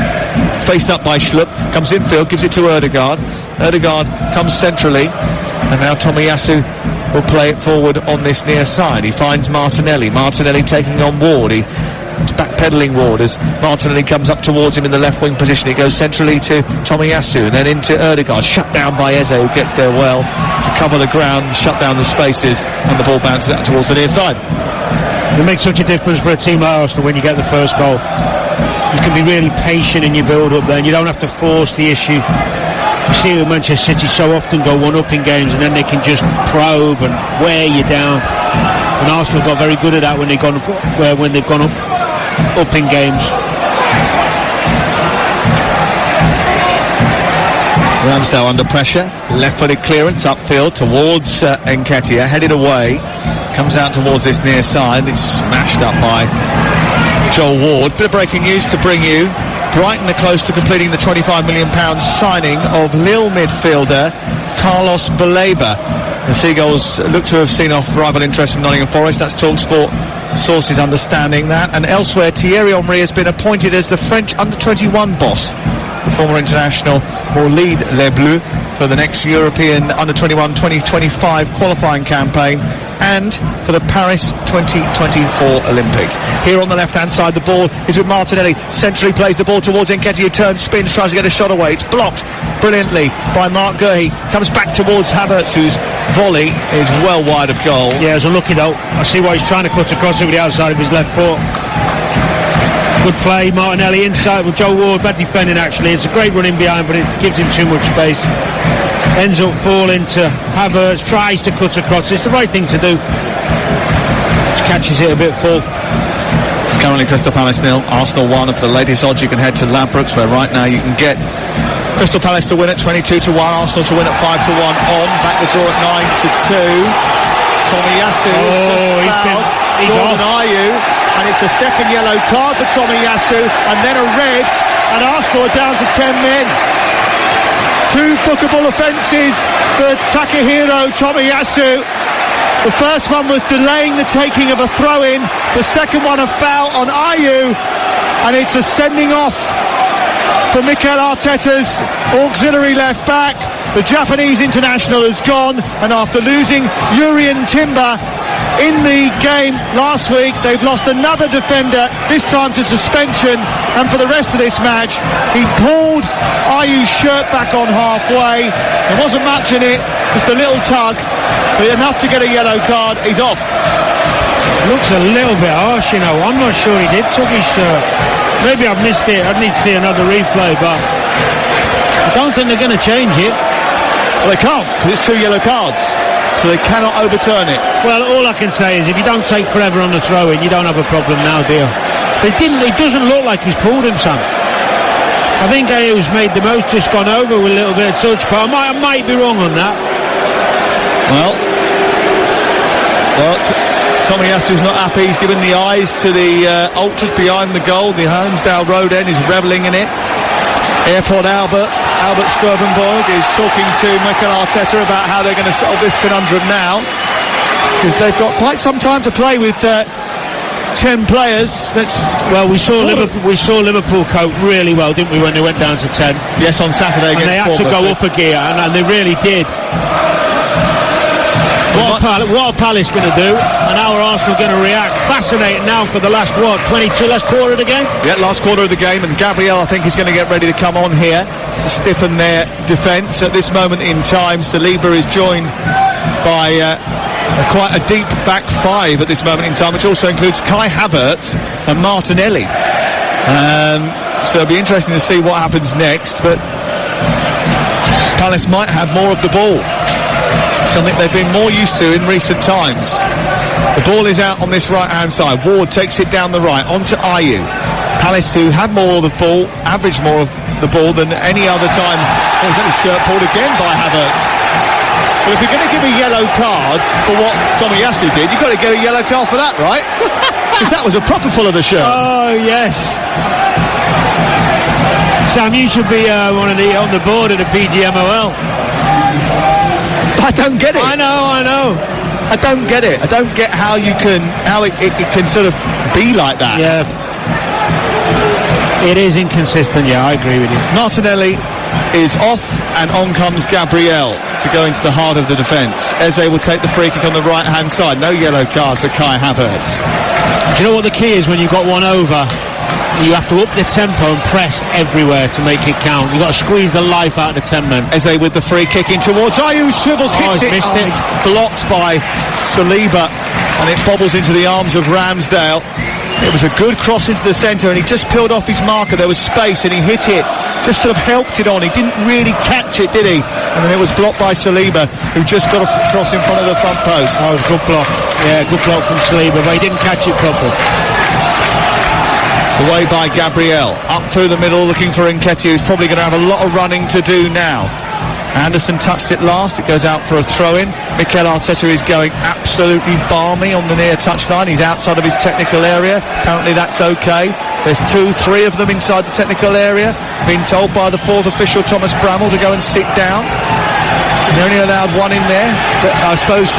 faced up by Schlupp, comes infield, gives it to Odegaard. Odegaard comes centrally, and now Tomiyasu will play it forward on this near side. He finds Martinelli taking on Ward. He's backpedaling Ward as Martinelli comes up towards him in the left wing position. He goes centrally to Tomiyasu and then into Odegaard, shut down by Eze, who gets there well to cover the ground, shut down the spaces, and the ball bounces out towards the near side. It makes such a difference for a team like Arsenal when you get the first goal. You can be really patient in your build-up there, and you don't have to force the issue. You see it with Manchester City so often go one-up in games, and then they can just probe and wear you down. And Arsenal got very good at that when they've gone up in games. Ramsdale under pressure, left-footed clearance upfield towards Nketiah, headed away, comes out towards this near side. It's smashed up by Joel Ward. Bit of breaking news to bring you. Brighton are close to completing the £25 million signing of Lille midfielder Carlos Baleba. The Seagulls look to have seen off rival interest from Nottingham Forest. That's TalkSport sources understanding that. And elsewhere, Thierry Henry has been appointed as the French under-21 boss. The former international will lead Les Bleus for the next European under-21 2025 qualifying campaign and for the Paris 2024 Olympics. Here on the left-hand side, the ball is with Martinelli. Centrally plays the ball towards Nketiah, turns, spins, tries to get a shot away. It's blocked brilliantly by Mark Guehi. Comes back towards Havertz, whose volley is well wide of goal. Yeah, it was unlucky though. I see why he's trying to cut across it with the outside of his left foot. Good play, Martinelli inside with Joe Ward, bad defending actually. It's a great run in behind, but it gives him too much space. Ends up falling to Havertz, tries to cut across. It's the right thing to do. Just catches it a bit full. It's currently Crystal Palace 0, Arsenal 1. And for the latest odds, you can head to Ladbrokes, where right now you can get Crystal Palace to win at 22-1, Arsenal to win at 5-1 on. Back the draw at 9-2. Tomiyasu he's Jordan Ayew, and it's a second yellow card for Tomiyasu, and then a red, and Arsenal are down to 10 men. 2 bookable offences for Takahiro Tomiyasu. The first one was delaying the taking of a throw-in, the second one a foul on Ayew, and it's a sending off for Mikel Arteta's auxiliary left back. The Japanese international has gone, and after losing Jurrien Timber in the game last week, they've lost another defender, this time to suspension, and for the rest of this match, he pulled Ayu's shirt back on halfway. There wasn't much in it, just a little tug, but enough to get a yellow card. He's off. Looks a little bit harsh, you know. I'm not sure he did tuck his shirt. Maybe I've missed it. I'd need to see another replay, but I don't think they're going to change it. Well, they can't, because it's 2 yellow cards, so they cannot overturn it. Well, all I can say is if you don't take forever on the throw-in, you don't have a problem now, do you? It doesn't look like he's pulled him, Sam. I think Ayu's made the most, just gone over with a little bit of touch, but I might be wrong on that. Well, Tomiyasu's not happy. He's given the eyes to the ultras behind the goal. The Holmesdale Road end is revelling in it. Airport Albert Stubenborg is talking to Mikel Arteta about how they're going to solve this conundrum now, because they've got quite some time to play with 10 players. We saw Liverpool cope really well, didn't we, when they went down to 10? Yes, on Saturday against Bournemouth. They had to go up a gear, and they really did. What are Palace going to do, and how are Arsenal going to react? Fascinating now for the last 22, last quarter of the game? Yeah, last quarter of the game, and Gabriel, I think, is going to get ready to come on here to stiffen their defence. At this moment in time, Saliba is joined by quite a deep back 5 at this moment in time, which also includes Kai Havertz and Martinelli. So it'll be interesting to see what happens next, but Palace might have more of the ball, something they've been more used to in recent times. The ball is out on this right-hand side. Ward takes it down the right, onto Ayew. Palace, who had more of the ball, averaged more of the ball than any other time. Oh, he's had his shirt pulled again by Havertz. Well, if you're going to give a yellow card for what Tomiyasu did, you've got to get a yellow card for that, right? Because that was a proper pull of the shirt. Oh, yes. Sam, you should be on the board of the PGMOL. I don't get it. I know. I don't get it. I don't get how it can sort of be like that. Yeah. It is inconsistent, yeah, I agree with you. Martinelli is off, and on comes Gabriel to go into the heart of the defence. Eze will take the free kick on the right-hand side. No yellow card for Kai Havertz. Do you know what the key is when you've got one over? You have to up the tempo and press everywhere to make it count. You've got to squeeze the life out of the 10 men. Eze with the free kick in towards Ayew, swivels, hits it. Missed it. It's blocked by Saliba, and it bobbles into the arms of Ramsdale. It was a good cross into the centre, and he just peeled off his marker. There was space, and he hit it. Just sort of helped it on. He didn't really catch it, did he? And then it was blocked by Saliba, who just got a cross in front of the front post. That was a good block. Yeah, good block from Saliba, but he didn't catch it properly. It's away by Gabriel. Up through the middle, looking for Nketiah, who's probably going to have a lot of running to do now. Anderson touched it last. It goes out for a throw-in. Mikel Arteta is going absolutely balmy on the near touchline. He's outside of his technical area. Apparently that's okay. There's 2-3 of them inside the technical area. Been told by the 4th official, Thomas Bramall, to go and sit down. They only allowed one in there, but I suppose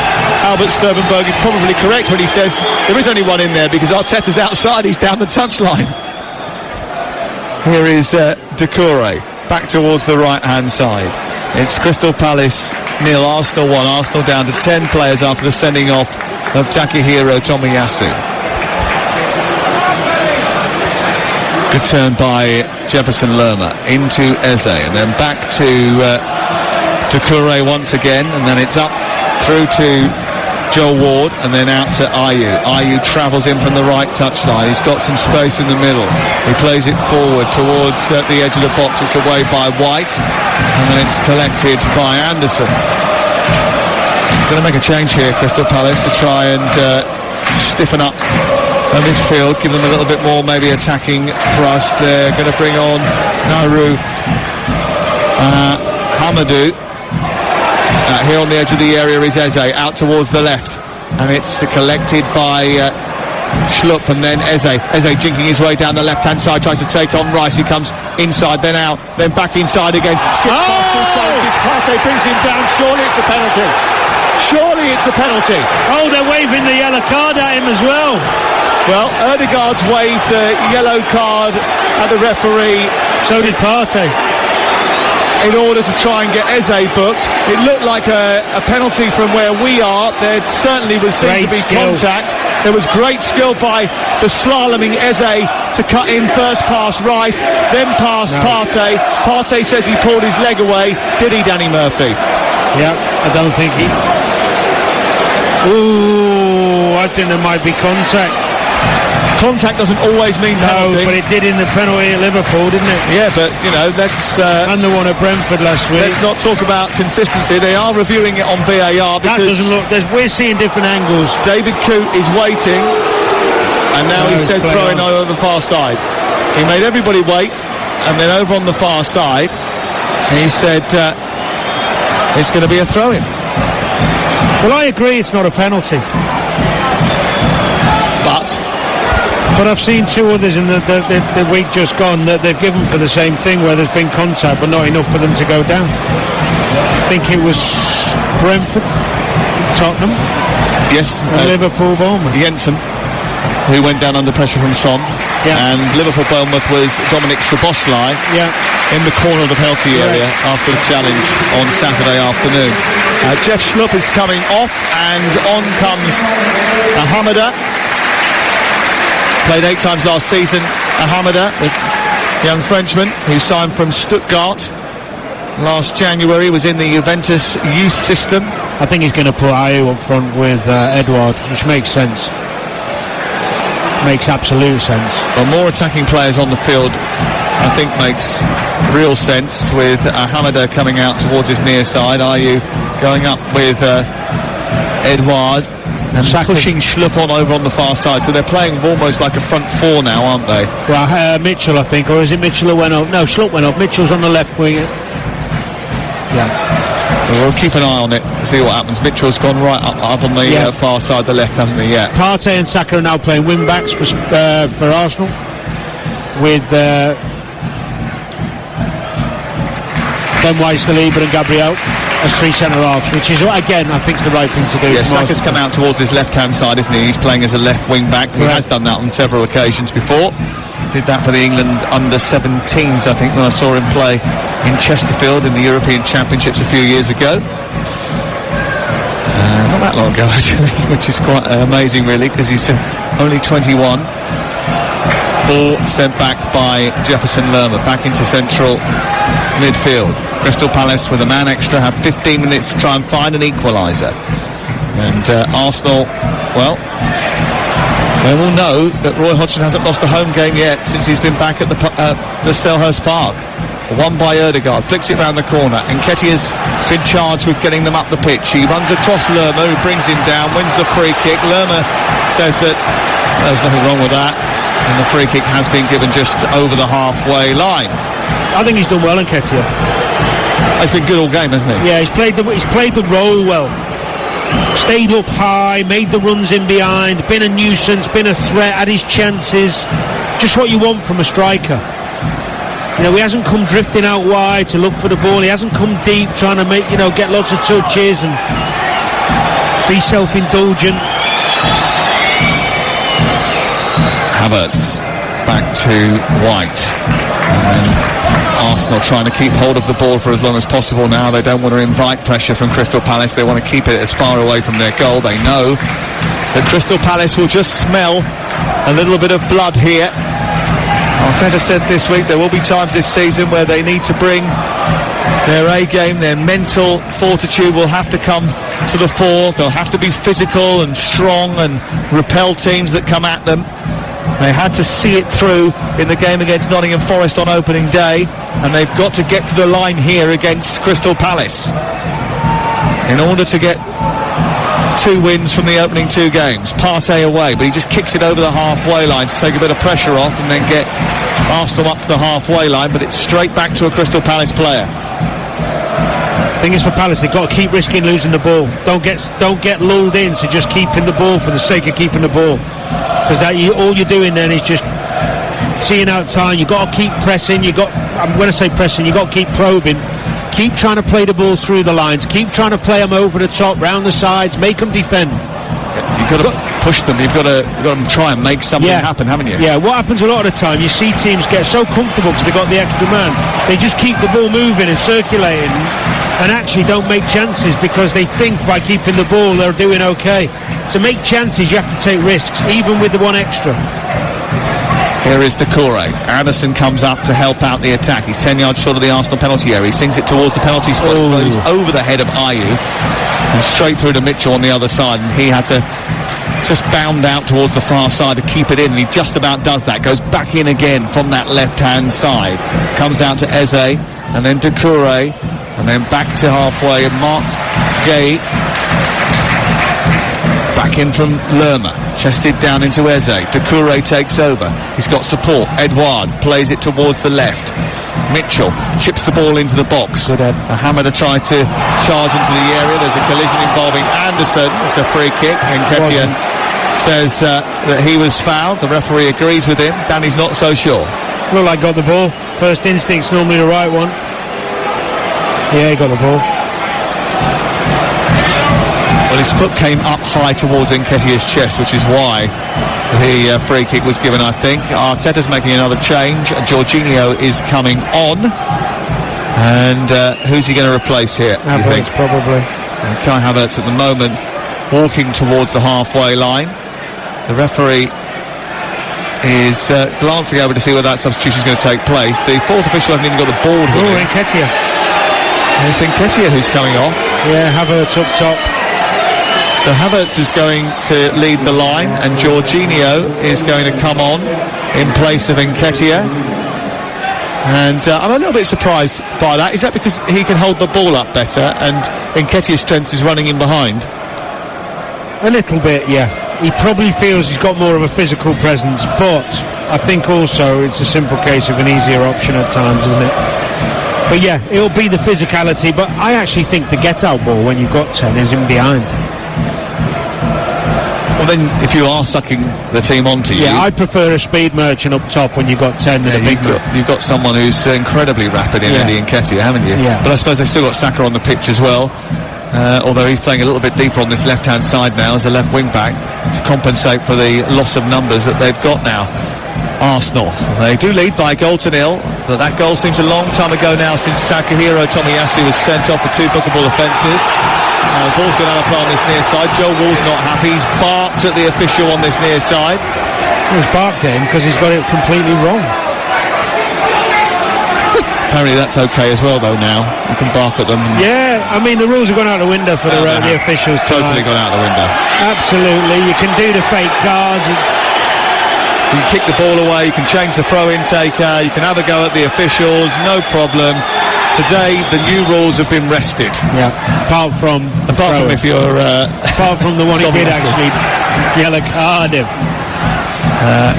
Albert Stubenborg is probably correct when he says there is only one in there, because Arteta's outside, he's down the touchline. Here is Doucouré back towards the right-hand side. It's Crystal Palace 0, Arsenal 1. Arsenal down to 10 players after the sending off of Takehiro Tomiyasu. Good turn by Jefferson Lerma into Eze, and then back to Doucouré once again, and then it's up through to Joel Ward, and then out to Ayew. Ayew travels in from the right touchline. He's got some space in the middle. He plays it forward towards the edge of the box. It's away by White, and then it's collected by Anderson. Going to make a change here, Crystal Palace, to try and stiffen up the midfield, give them a little bit more maybe attacking thrust. They're going to bring on Nauru Hamadou. Here on the edge of the area is Eze, out towards the left, and it's collected by Schlupp, and then Eze jinking his way down the left-hand side, tries to take on Rice. He comes inside, then out, then back inside again. Skips past 2 chances. Partey brings him down. Surely it's a penalty. Surely it's a penalty. Oh, they're waving the yellow card at him as well. Well, Ødegaard's waved the yellow card at the referee. So did Partey. in order to try and get Eze booked. It looked like a penalty from where we are. There certainly was seemed to be contact. There was great skill by the slaloming Eze to cut in first past Rice, then past Partey. Partey says he pulled his leg away. Did he, Danny Murphy? Yeah, I don't think he... Ooh, I think there might be contact. Contact doesn't always mean penalty. No, but it did in the penalty at Liverpool, didn't it? Yeah, but, you know, let's... and the one at Brentford last week. Let's not talk about consistency. They are reviewing it on VAR because... That doesn't look... We're seeing different angles. David Coote is waiting, and now he said throwing over the far side. He made everybody wait, and then over on the far side, he said it's going to be a throw-in. Well, I agree it's not a penalty. But I've seen two others in the week just gone that they've given for the same thing, where there's been contact but not enough for them to go down. I think it was Brentford, Tottenham, yes, and Liverpool, Bournemouth. Jensen, who went down under pressure from Son, and Liverpool Bournemouth was Dominic Szoboszlai in the corner of the penalty area after the challenge on Saturday afternoon. Jeff Schlupp is coming off, and on comes Hamada. Played 8 times last season. Hamada, the young Frenchman who signed from Stuttgart last January, was in the Juventus youth system. I think he's going to put Ayew up front with Edouard, which makes sense. Makes absolute sense. Well, more attacking players on the field, I think, makes real sense, with Hamada coming out towards his near side, Ayew going up with Edouard, and pushing Schlupp on over on the far side. So they're playing almost like a front four now, aren't they? Well, Mitchell, I think, or is it Mitchell who went up? No, Schlupp went up. Mitchell's on the left wing. Yeah. Well, we'll keep an eye on it, see what happens. Mitchell's gone right up on the far side, the left, hasn't he? Yeah. Partey and Saka are now playing wing backs for Arsenal, with Ben White, Saliba and Gabriel as 3 centre-halves, which is, again, I think is the right thing to do. Yeah, Saka's come out towards his left-hand side, isn't he? He's playing as a left wing-back. He has done that on several occasions before. Did that for the England under-17s, I think, when I saw him play in Chesterfield in the European Championships a few years ago. Not that long ago, actually, which is quite amazing, really, because he's only 21. Ball sent back by Jefferson Lerma, back into central midfield. Crystal Palace, with a man extra, have 15 minutes to try and find an equaliser. And Arsenal, well, they will know that Roy Hodgson hasn't lost a home game yet since he's been back at the Selhurst Park. Won by Ødegaard, flicks it round the corner. Nketiah's been charged with getting them up the pitch. He runs across Lerma, who brings him down, wins the free kick. Lerma says that there's nothing wrong with that, and the free kick has been given just over the halfway line. I think he's done well, Nketiah. It's been good all game, hasn't he? Yeah, he's played the role well. Stayed up high, made the runs in behind, been a nuisance, been a threat, had his chances. Just what you want from a striker. You know, he hasn't come drifting out wide to look for the ball. He hasn't come deep trying to get lots of touches and be self-indulgent. Havertz back to White. Arsenal trying to keep hold of the ball for as long as possible now. They don't want to invite pressure from Crystal Palace. They want to keep it as far away from their goal. They know that Crystal Palace will just smell a little bit of blood here. Arteta said this week there will be times this season where they need to bring their A game, their mental fortitude will have to come to the fore. They'll have to be physical and strong and repel teams that come at them. They had to see it through in the game against Nottingham Forest on opening day, and they've got to get to the line here against Crystal Palace in order to get 2 wins from the opening 2 games. Partey away, but he just kicks it over the halfway line to take a bit of pressure off and then get Arsenal up to the halfway line, but it's straight back to a Crystal Palace player. The thing is, for Palace, they've got to keep risking losing the ball. Don't get lulled in, so just keeping the ball for the sake of keeping the ball. Because all you're doing then is just seeing out time. You've got to keep pressing. When I say pressing, you've got to keep probing. Keep trying to play the ball through the lines. Keep trying to play them over the top, round the sides, make them defend. You've got to push them. You've got to try and make something happen, haven't you? Yeah, what happens a lot of the time, you see teams get so comfortable because they've got the extra man. They just keep the ball moving and circulating and actually don't make chances because they think by keeping the ball they're doing okay. To make chances, you have to take risks, even with the one extra. Here is Doucouré. Anderson comes up to help out the attack. He's 10 yards short of the Arsenal penalty area. He sings it towards the penalty spot. It goes over the head of Ayew and straight through to Mitchell on the other side, and he had to just bound out towards the far side to keep it in, and he just about does that. Goes back in again from that left-hand side. Comes out to Eze, and then Doucouré, and then back to halfway, and Marc Guéhi back in from Lerma, chested down into Eze. Doucouré takes over. He's got support. Edouard plays it towards the left. Mitchell chips the ball into the box. Hamada tried to charge into the area. There's a collision involving Anderson. It's a free kick. Nketiah says that he was fouled. The referee agrees with him. Danny's not so sure. Looked like got the ball. First instinct's normally the right one. Yeah, he got the ball. Well, his foot came up high towards Nketiah's chest, which is why the free kick was given, I think. Arteta's making another change. Jorginho is coming on. And who's he going to replace here? Havertz, probably. Kai Havertz at the moment walking towards the halfway line. The referee is glancing over to see whether that substitution is going to take place. The fourth official hasn't even got the board with him. Nketiah. It's Nketiah who's coming off. Yeah, Havertz up top. So Havertz is going to lead the line, and Jorginho is going to come on in place of Nketiah. And I'm a little bit surprised by that. Is that because he can hold the ball up better, and Nketiah's strength is running in behind? A little bit, yeah. He probably feels he's got more of a physical presence, but I think also it's a simple case of an easier option at times, isn't it? But yeah, it'll be the physicality, but I actually think the get-out ball when you've got 10 is in behind. Well, then, if you are sucking the team onto you... Yeah, I prefer a speed merchant up top when you've got 10 than a big man. You've got someone who's incredibly rapid in Eddie Nketiah, haven't you? Yeah. But I suppose they've still got Saka on the pitch as well, although he's playing a little bit deeper on this left-hand side now as a left wing-back to compensate for the loss of numbers that they've got now. Arsenal, they do lead by a 0-0, but that goal seems a long time ago now since Takahiro Tomiyasu was sent off for 2 bookable offences. The ball's gone out of play on this near side. Joe Wall's not happy. He's barked at the official on this near side. He's barked at him because he's got it completely wrong. Apparently that's okay as well, though, now. You can bark at them. Yeah, I mean, the rules have gone out the window for the officials tonight. Totally gone out the window. Absolutely. You can do the fake cards. You can kick the ball away, you can change the throw-in taker, you can have a go at the officials, no problem. Today, the new rules have been rested. Yeah, apart from if you're... apart from the one who did actually yellow card him.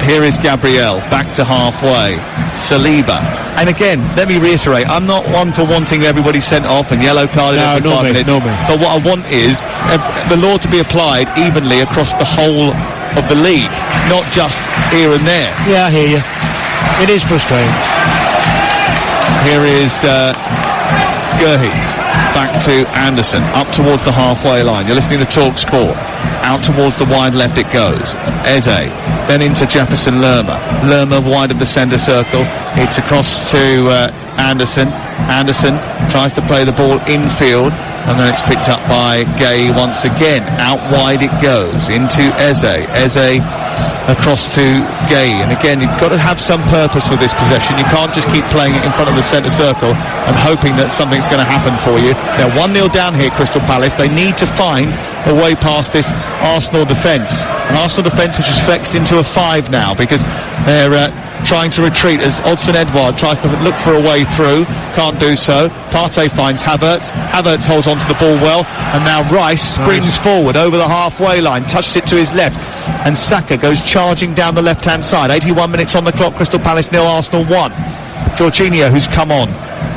Here is Gabriel, back to halfway. Saliba. And again, let me reiterate, I'm not one for wanting everybody sent off and yellow carded every 5 minutes. But what I want is the law to be applied evenly across the whole of the league, not just here and there. Yeah, I hear you. It is frustrating. Here is Guéhi, back to Anderson, up towards the halfway line. You're listening to Talk Sport. Out towards the wide left it goes. Eze, then into Jefferson Lerma. Lerma wide of the centre circle. It's across to Anderson. Anderson tries to play the ball infield, and then it's picked up by Guéhi once again. Out wide it goes into Eze. Eze across to Guéhi, and again you've got to have some purpose with this possession. You can't just keep playing it in front of the centre circle and hoping that something's going to happen for you. They're 1-0 down here, Crystal Palace. They need to find a way past this Arsenal defence, an Arsenal defence which is flexed into a 5 now because they're trying to retreat as Odsonne Edouard tries to look for a way through, can't do so. Partey finds Havertz. Havertz holds onto the ball well, and now Rice springs forward over the halfway line, touches it to his left, and Saka goes charging down the left-hand side. 81 minutes on the clock, Crystal Palace 0, Arsenal 1. Jorginho, who's come on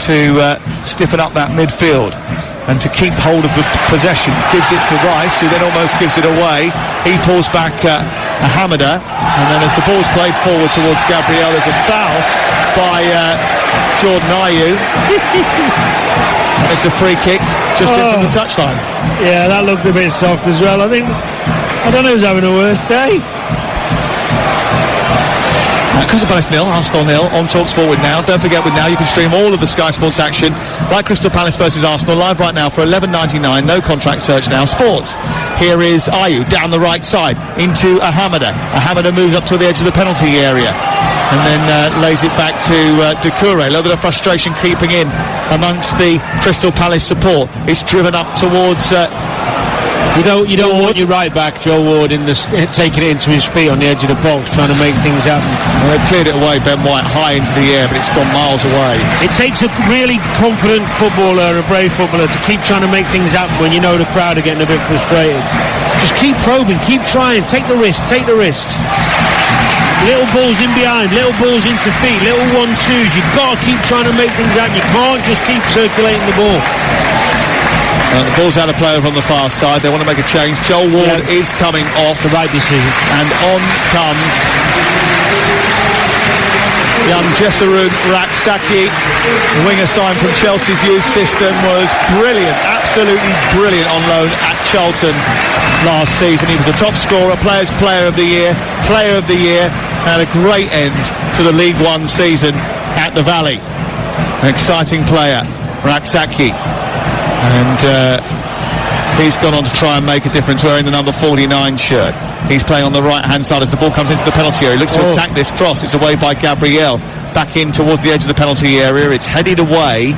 to stiffen up that midfield and to keep hold of the possession, gives it to Rice, who then almost gives it away. He pulls back Hamada, and then as the ball's played forward towards Gabriel, there's a foul by Jordan Ayew. It's a free kick just in from the touchline. Yeah, that looked a bit soft as well. I think I don't know who's having a worse day. Crystal Palace 0, Arsenal 0 on TalkSport with Now. Don't forget with Now you can stream all of the Sky Sports action like Crystal Palace versus Arsenal live right now for $11.99, no contract. Search Now Sports. Here is Ayew down the right side into Ahamada. Ahamada moves up to the edge of the penalty area and then lays it back to Doucouré. A little bit of frustration creeping in amongst the Crystal Palace support. It's driven up towards You don't want your right back, Joe Ward, taking it into his feet on the edge of the box, trying to make things happen. Well, they cleared it away, Ben White, high into the air, but it's gone miles away. It takes a really confident footballer, a brave footballer, to keep trying to make things happen when you know the crowd are getting a bit frustrated. Just keep probing, keep trying, take the risk. Little balls in behind, little balls into feet, little 1-2s. You've got to keep trying to make things happen. You can't just keep circulating the ball. The ball's out of play over on the far side. They want to make a change. Joel Ward is coming off. The right decision. And on comes young Jesarun Rak-Sakyi. The winger signed from Chelsea's youth system was brilliant, absolutely brilliant on loan at Charlton last season. He was the top scorer, Players' Player of the Year, and a great end to the League One season at the Valley. An exciting player, Rak-Sakyi. And he's gone on to try and make a difference wearing the number 49 shirt. He's playing on the right-hand side as the ball comes into the penalty area. He looks to attack this cross. It's away by Gabriel. Back in towards the edge of the penalty area. It's headed away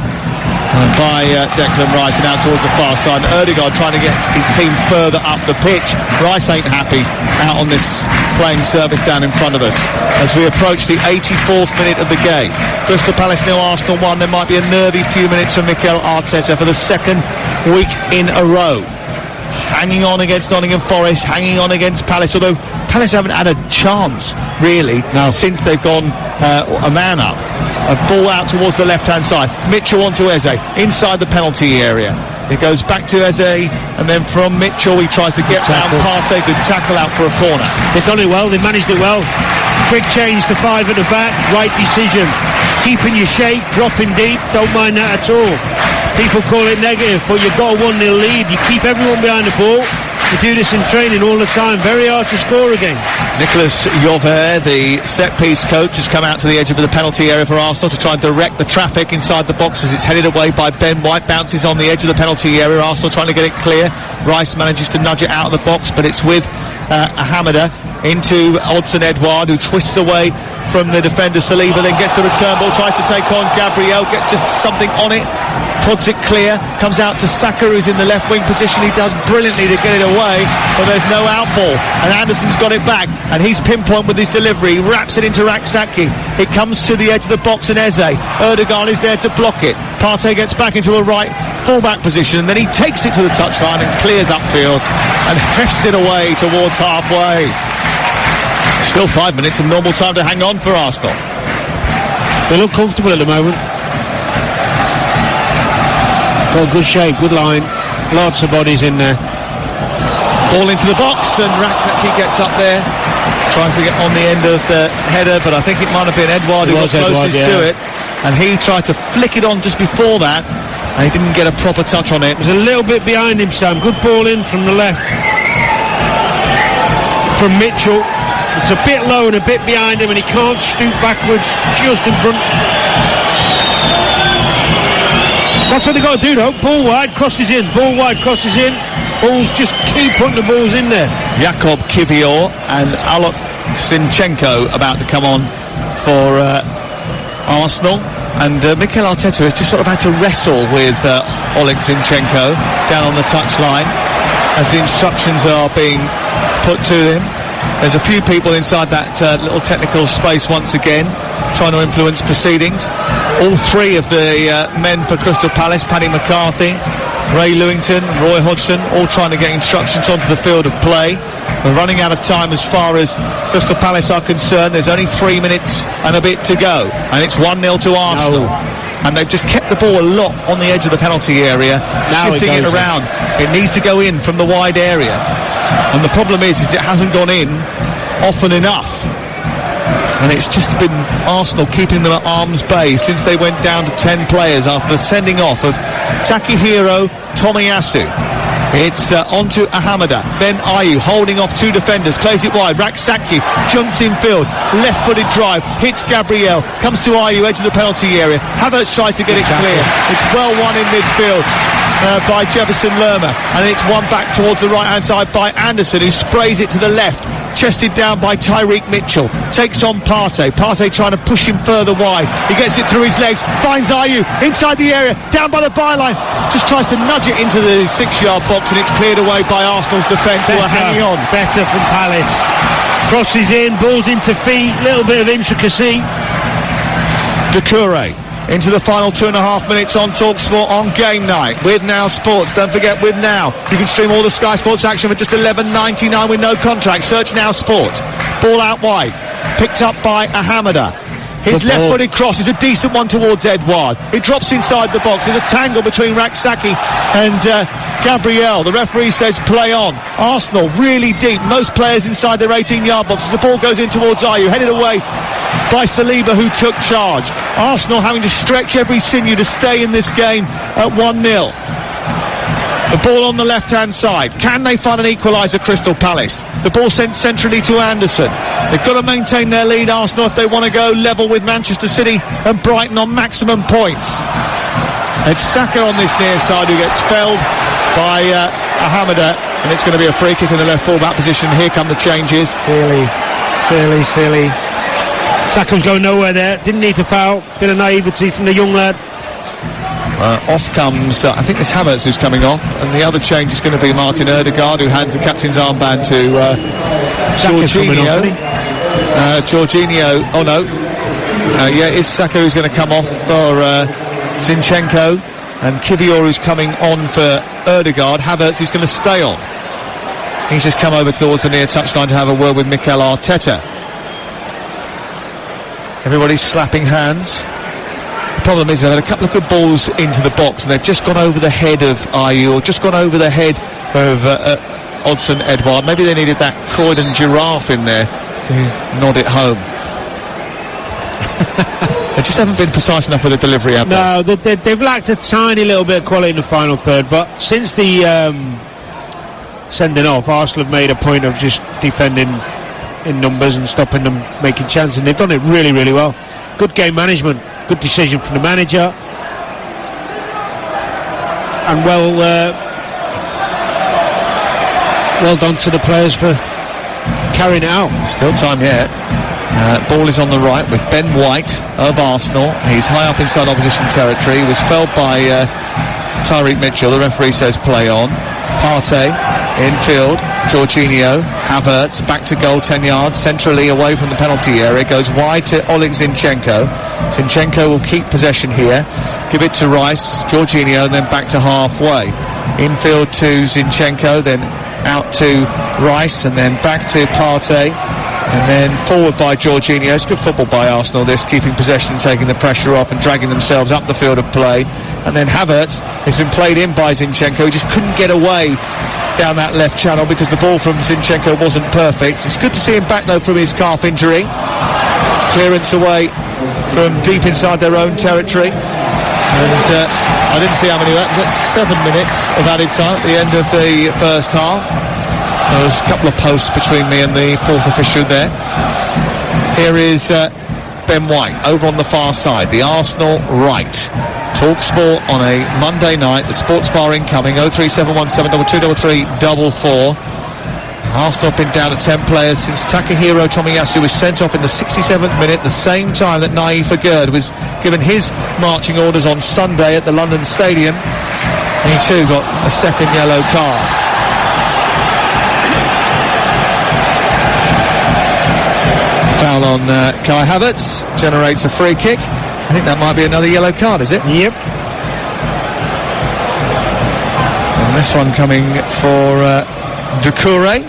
by Declan Rice and out towards the far side. And Ødegaard trying to get his team further up the pitch. Rice ain't happy out on this playing service down in front of us as we approach the 84th minute of the game. Crystal Palace 0, Arsenal 1. There might be a nervy few minutes from Mikel Arteta for the second week in a row. Hanging on against Nottingham Forest, hanging on against Palace, although Palace haven't had a chance really since they've gone a man up. A ball out towards the left-hand side. Mitchell onto Eze, inside the penalty area. It goes back to Eze, and then from Mitchell he tries to get round Partey. Good tackle out for a corner. They've done it well, they've managed it well. Quick change to 5 at the back, right decision. Keeping your shape, dropping deep, don't mind that at all. People call it negative, but you've got a 1-0 lead. You keep everyone behind the ball. You do this in training all the time. Very hard to score again. Nicolas Jover, the set-piece coach, has come out to the edge of the penalty area for Arsenal to try and direct the traffic inside the box as it's headed away by Ben White. Bounces on the edge of the penalty area. Arsenal trying to get it clear. Rice manages to nudge it out of the box, but it's with Ahamada into Odsonne Edouard, who twists away from the defender Saliba, then gets the return ball, tries to take on Gabriel, gets just something on it, prods it clear, comes out to Saka, who's in the left wing position. He does brilliantly to get it away, but there's no out ball, and Anderson's got it back, and he's pinpoint with his delivery. He wraps it into Rak-Sakyi. It comes to the edge of the box, and Eze. Ødegaard is there to block it. Partey gets back into a right full-back position, and then he takes it to the touchline and clears upfield and hefts it away towards halfway. Still 5 minutes of normal time to hang on for Arsenal. They look comfortable at the moment. Got good shape, good line, lots of bodies in there. Ball into the box, and Rak-Sakyi gets up there, tries to get on the end of the header, but I think it might have been Edouard who got closest to it, and he tried to flick it on just before that, and he didn't get a proper touch on it. It was a little bit behind him, Sam. Good ball in from the left from Mitchell. It's a bit low and a bit behind him, and he can't stoop backwards, just in front. That's what they got to do though. Ball wide, crosses in. Ball wide, crosses in. Balls, just keep putting the balls in there. Jakub Kiwior and Alok Zinchenko about to come on for Arsenal. And Mikel Arteta has just sort of had to wrestle with Oleg Zinchenko down on the touchline as the instructions are being put to him. There's a few people inside that little technical space once again, trying to influence proceedings. All three of the men for Crystal Palace, Paddy McCarthy, Ray Lewington, Roy Hodgson, all trying to get instructions onto the field of play. We're running out of time as far as Crystal Palace are concerned. There's only 3 minutes and a bit to go, and it's 1-0 to Arsenal. And they've just kept the ball a lot on the edge of the penalty area, shifting it around. It needs to go in from the wide area. And the problem is it hasn't gone in often enough. And it's just been Arsenal keeping them at arm's bay since they went down to 10 players after the sending off of Takehiro Tomiyasu. It's onto Ahamada. Ben Ayew holding off two defenders, plays it wide. Rak-Sakyi jumps in field, left-footed drive, hits Gabriel, comes to Ayew, edge of the penalty area. Havertz tries to get it clear. It's well won in midfield by Jefferson Lerma, and it's won back towards the right-hand side by Anderson, who sprays it to the left, chested down by Tyreek Mitchell, takes on Partey trying to push him further wide. He gets it through his legs, finds Ayew inside the area, down by the byline, just tries to nudge it into the 6-yard box, and it's cleared away by Arsenal's defence, who are hanging on. Better from Palace. Crosses in, balls into feet, little bit of intricacy. Doucouré into the final 2.5 minutes on TalkSport on Game Night with Now Sports. Don't forget, with Now you can stream all the Sky Sports action for just $11.99 with no contract. Search Now Sports. Ball out wide, picked up by Ahamada. His left-footed cross is a decent one towards Edouard. It drops inside the box. There's a tangle between Rak-Sakyi and Gabriel. The referee says play on. Arsenal really deep. Most players inside their 18-yard box as the ball goes in towards Ayew. Headed away by Saliba, who took charge. Arsenal having to stretch every sinew to stay in this game at 1-0. The ball on the left-hand side. Can they find an equaliser, Crystal Palace? The ball sent centrally to Anderson. They've got to maintain their lead, Arsenal, if they want to go level with Manchester City and Brighton on maximum points. It's Saka on this near side who gets felled by Ahamada, and it's going to be a free kick in the left full-back position. Here come the changes. Silly. Saka's going nowhere there. Didn't need to foul. Bit of naivety from the young lad. Off comes, I think it's Havertz who's coming off, and the other change is going to be Martin Ødegaard, who hands the captain's armband to Jorginho. Jorginho, oh no. It's Saka who's going to come off for Zinchenko, and Kivior who's coming on for Ødegaard. Havertz is going to stay on. He's just come over towards the near touchline to have a word with Mikel Arteta. Everybody's slapping hands. The problem is they've had a couple of good balls into the box, and they've just gone over the head of Ayew, or just gone over the head of Odsonne Edouard. Maybe they needed that Croydon giraffe in there to nod it home. They just haven't been precise enough with the delivery, have they? No, they've lacked a tiny little bit of quality in the final third, but since the sending off, Arsenal have made a point of just defending in numbers and stopping them making chances, and they've done it really, really well. Good game management, good decision from the manager, and well done to the players for carrying it out. Still time yet. Ball is on the right with Ben White of Arsenal. He's high up inside opposition territory. He was felled by Tyreek Mitchell. The referee says play on. Partey infield. Jorginho, Havertz back to goal 10 yards centrally away from the penalty area, goes wide to Oleg Zinchenko. Zinchenko will keep possession here, give it to Rice, Jorginho, and then back to halfway. Infield to Zinchenko, then out to Rice, and then back to Partey, and then forward by Jorginho. It's good football by Arsenal, this, keeping possession, taking the pressure off and dragging themselves up the field of play. And then Havertz has been played in by Zinchenko, just couldn't get away down that left channel because the ball from Zinchenko wasn't perfect. It's good to see him back though from his calf injury. Clearance away from deep inside their own territory, and I didn't see how many that was. That's 7 minutes of added time at the end of the first half. There was a couple of posts between me and the fourth official there. Here is Ben White over on the far side, the Arsenal right. TalkSport on a Monday night, the sports bar incoming, 03717223344. Arsenal have been down to 10 players since Takahiro Tomiyasu was sent off in the 67th minute, the same time that Naif Agurd was given his marching orders on Sunday at the London Stadium. He too got a second yellow card. Foul on Kai Havertz, generates a free kick. I think that might be another yellow card, is it? Yep. And this one coming for Doucouré.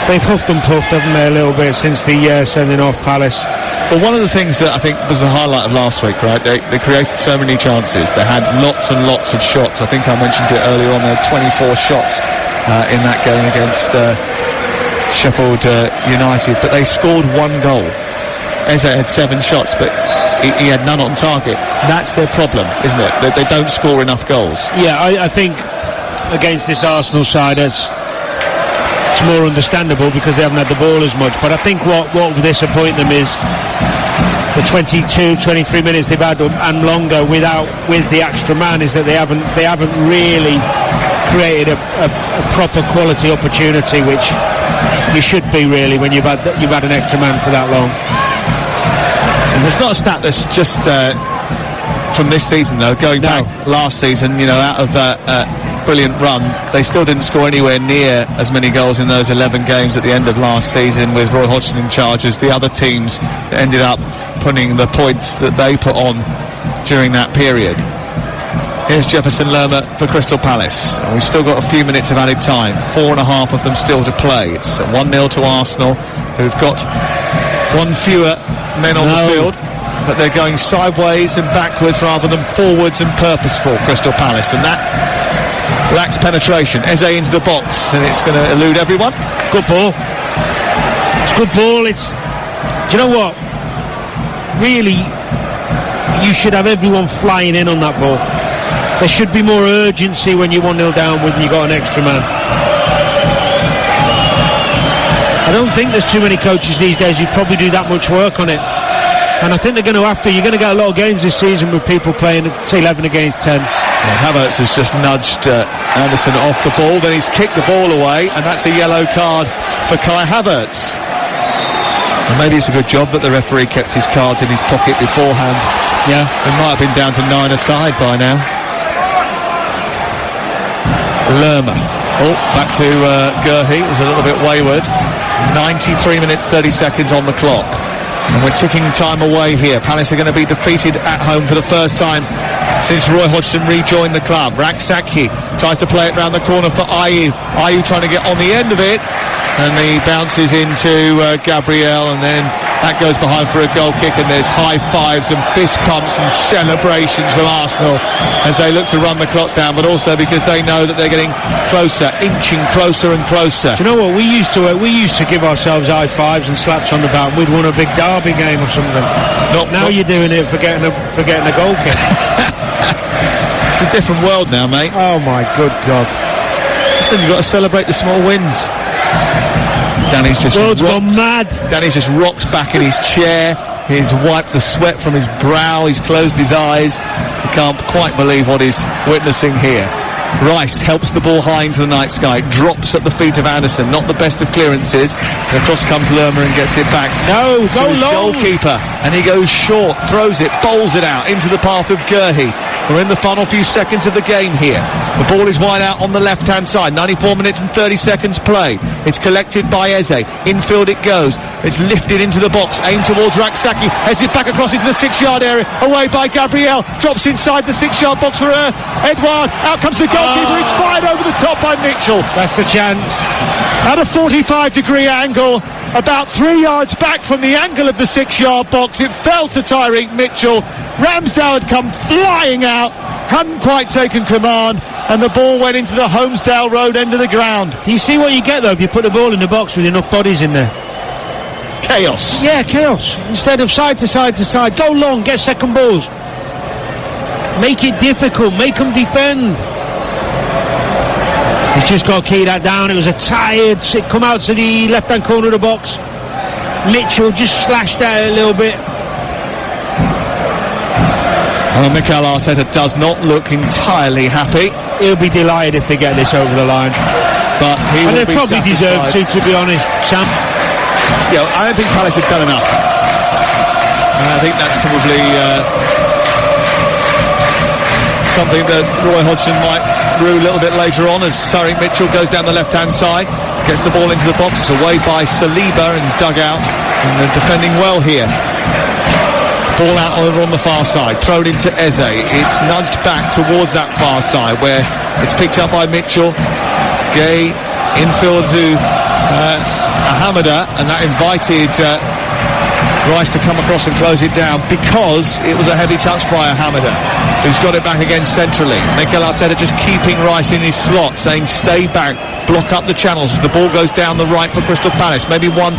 They've huffed and puffed, haven't they, a little bit since the sending off Palace. Well, one of the things that I think was the highlight of last week, right, they created so many chances. They had lots and lots of shots. I think I mentioned it earlier on, they had 24 shots in that game against Sheffield United, but they scored one goal. Eze had 7 shots, but he had none on target. That's their problem, isn't it? They don't score enough goals. Yeah, I think against this Arsenal side, it's more understandable because they haven't had the ball as much. But I think what will disappoint them is the 22, 23 minutes they've had and longer with the extra man, is that they haven't really created a proper quality opportunity, which you should be really when you've had an extra man for that long. And there's not a stat that's just from this season though. Going back last season, out of brilliant run, they still didn't score anywhere near as many goals in those 11 games at the end of last season with Roy Hodgson in charge as the other teams ended up putting the points that they put on during that period. Here's Jefferson Lerma for Crystal Palace. And we've still got a few minutes of added time, 4.5 of them still to play. It's 1-0 to Arsenal, who've got one fewer men on the field, but they're going sideways and backwards rather than forwards and purposeful, Crystal Palace, and that lacks penetration. Eze into the box, and it's going to elude everyone. Good ball. It's good ball. Do you know what? Really, you should have everyone flying in on that ball. There should be more urgency when you're 1-0 down when you got an extra man. I don't think there's too many coaches these days who probably do that much work on it. And I think they're going to have to. You're going to get a lot of games this season with people playing 11 against 10. Well, Havertz has just nudged Anderson off the ball, then he's kicked the ball away, and that's a yellow card for Kai Havertz. And maybe it's a good job that the referee kept his cards in his pocket beforehand. Yeah. It might have been down to 9 aside by now. Lerma. Oh, back to Gurhi. It was a little bit wayward. 93 minutes 30 seconds on the clock. And we're ticking time away here. Palace are going to be defeated at home for the first time since Roy Hodgson rejoined the club. Rak-Sakyi tries to play it round the corner for Ayew. Ayew trying to get on the end of it. And he bounces into Gabriel, and then that goes behind for a goal kick, and there's high fives and fist pumps and celebrations from Arsenal as they look to run the clock down, but also because they know that they're getting closer, inching closer and closer. Do you know what we used to give ourselves high fives and slaps on the back. We'd won a big derby game or something. Now you're doing it for getting a goal kick. It's a different world now, mate. Oh my good God. Listen, you've got to celebrate the small wins. Danny's just gone mad. Danny's just rocked back in his chair. He's wiped the sweat from his brow. He's closed his eyes. He can't quite believe what he's witnessing here. Rice helps the ball high into the night sky. Drops at the feet of Anderson. Not the best of clearances. And across comes Lerma and gets it back. No, go to his long. Goalkeeper. And he goes short. Throws it. Bowls it out into the path of Gurhi. We're in the final few seconds of the game here. The ball is wide out on the left-hand side. 94 minutes and 30 seconds play. It's collected by Eze. Infield it goes. It's lifted into the box. Aimed towards Rak-Sakyi. Heads it back across into the 6-yard area. Away by Gabriel. Drops inside the 6-yard box for Edouard. Out comes the goalkeeper. It's fired over the top by Mitchell. That's the chance. At a 45-degree angle. About 3 yards back from the angle of the 6-yard box. It fell to Tyreek Mitchell. Ramsdale had come flying out, hadn't quite taken command, and the ball went into the Holmesdale Road end of the ground. Do you see what you get though if you put the ball in the box with enough bodies in there? Chaos. Yeah, chaos. Instead of side to side to side, go long, get second balls. Make it difficult, make them defend. He's just got to key that down. It was a tired come out to the left-hand corner of the box. Mitchell just slashed out a little bit. Well, Mikel Arteta does not look entirely happy. He'll be delighted if they get this over the line. But he will be probably satisfied. deserve to be honest, Sam. Yeah, I don't think Palace have done enough. I think that's probably something that Roy Hodgson might rue a little bit later on as Tyreek Mitchell goes down the left-hand side, gets the ball into the box. It's away by Saliba and dug out, and they're defending well here. Ball out over on the far side, thrown into Eze. It's nudged back towards that far side where it's picked up by Mitchell. Gay infield to Hamada, and that invited Rice to come across and close it down because it was a heavy touch by Hamada, who's got it back again centrally. Mikel Arteta just keeping Rice in his slot, saying stay back, block up the channels as the ball goes down the right for Crystal Palace. Maybe one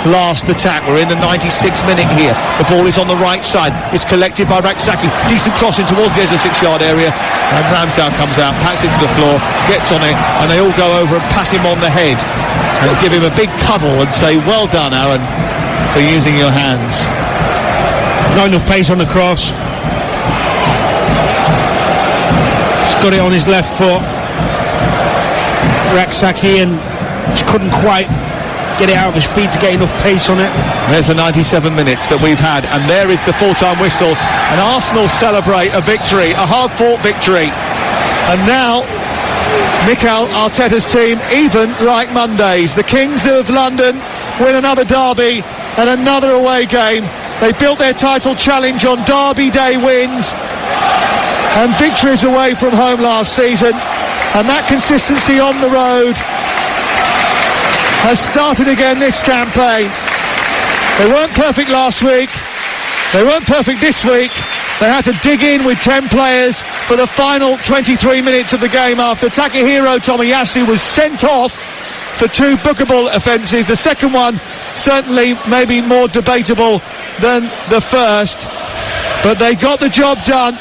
last attack. We're in the 96th minute here. The ball is on the right side. It's collected by Rak-Sakyi. Decent crossing towards the edge of the 6-yard area. And Ramsdale comes out, pats it to the floor, gets on it, and they all go over and pat him on the head and give him a big cuddle and say, well done, Aaron, for using your hands. Not enough pace on the cross. He's got it on his left foot. Rak-Sakyi, and just couldn't quite get it out of his feet to get enough pace on it. There's the 97 minutes that we've had, and there is the full-time whistle, and Arsenal celebrate a victory, a hard-fought victory. And now Mikel Arteta's team, even like Mondays. The Kings of London win another derby and another away game. They built their title challenge on Derby Day wins and victories away from home last season, and that consistency on the road has started again this campaign. They weren't perfect last week. They weren't perfect this week. They had to dig in with 10 players for the final 23 minutes of the game after Takahiro Tomiyasu was sent off for 2 bookable offences. The second one certainly maybe more debatable than the first. But they got the job done,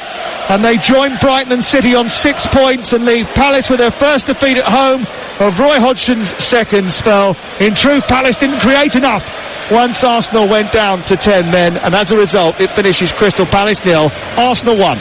and they joined Brighton and City on 6 points and leave Palace with their first defeat at home of Roy Hodgson's second spell. In truth, Palace didn't create enough once Arsenal went down to 10 men, and as a result it finishes Crystal Palace 0, Arsenal 1.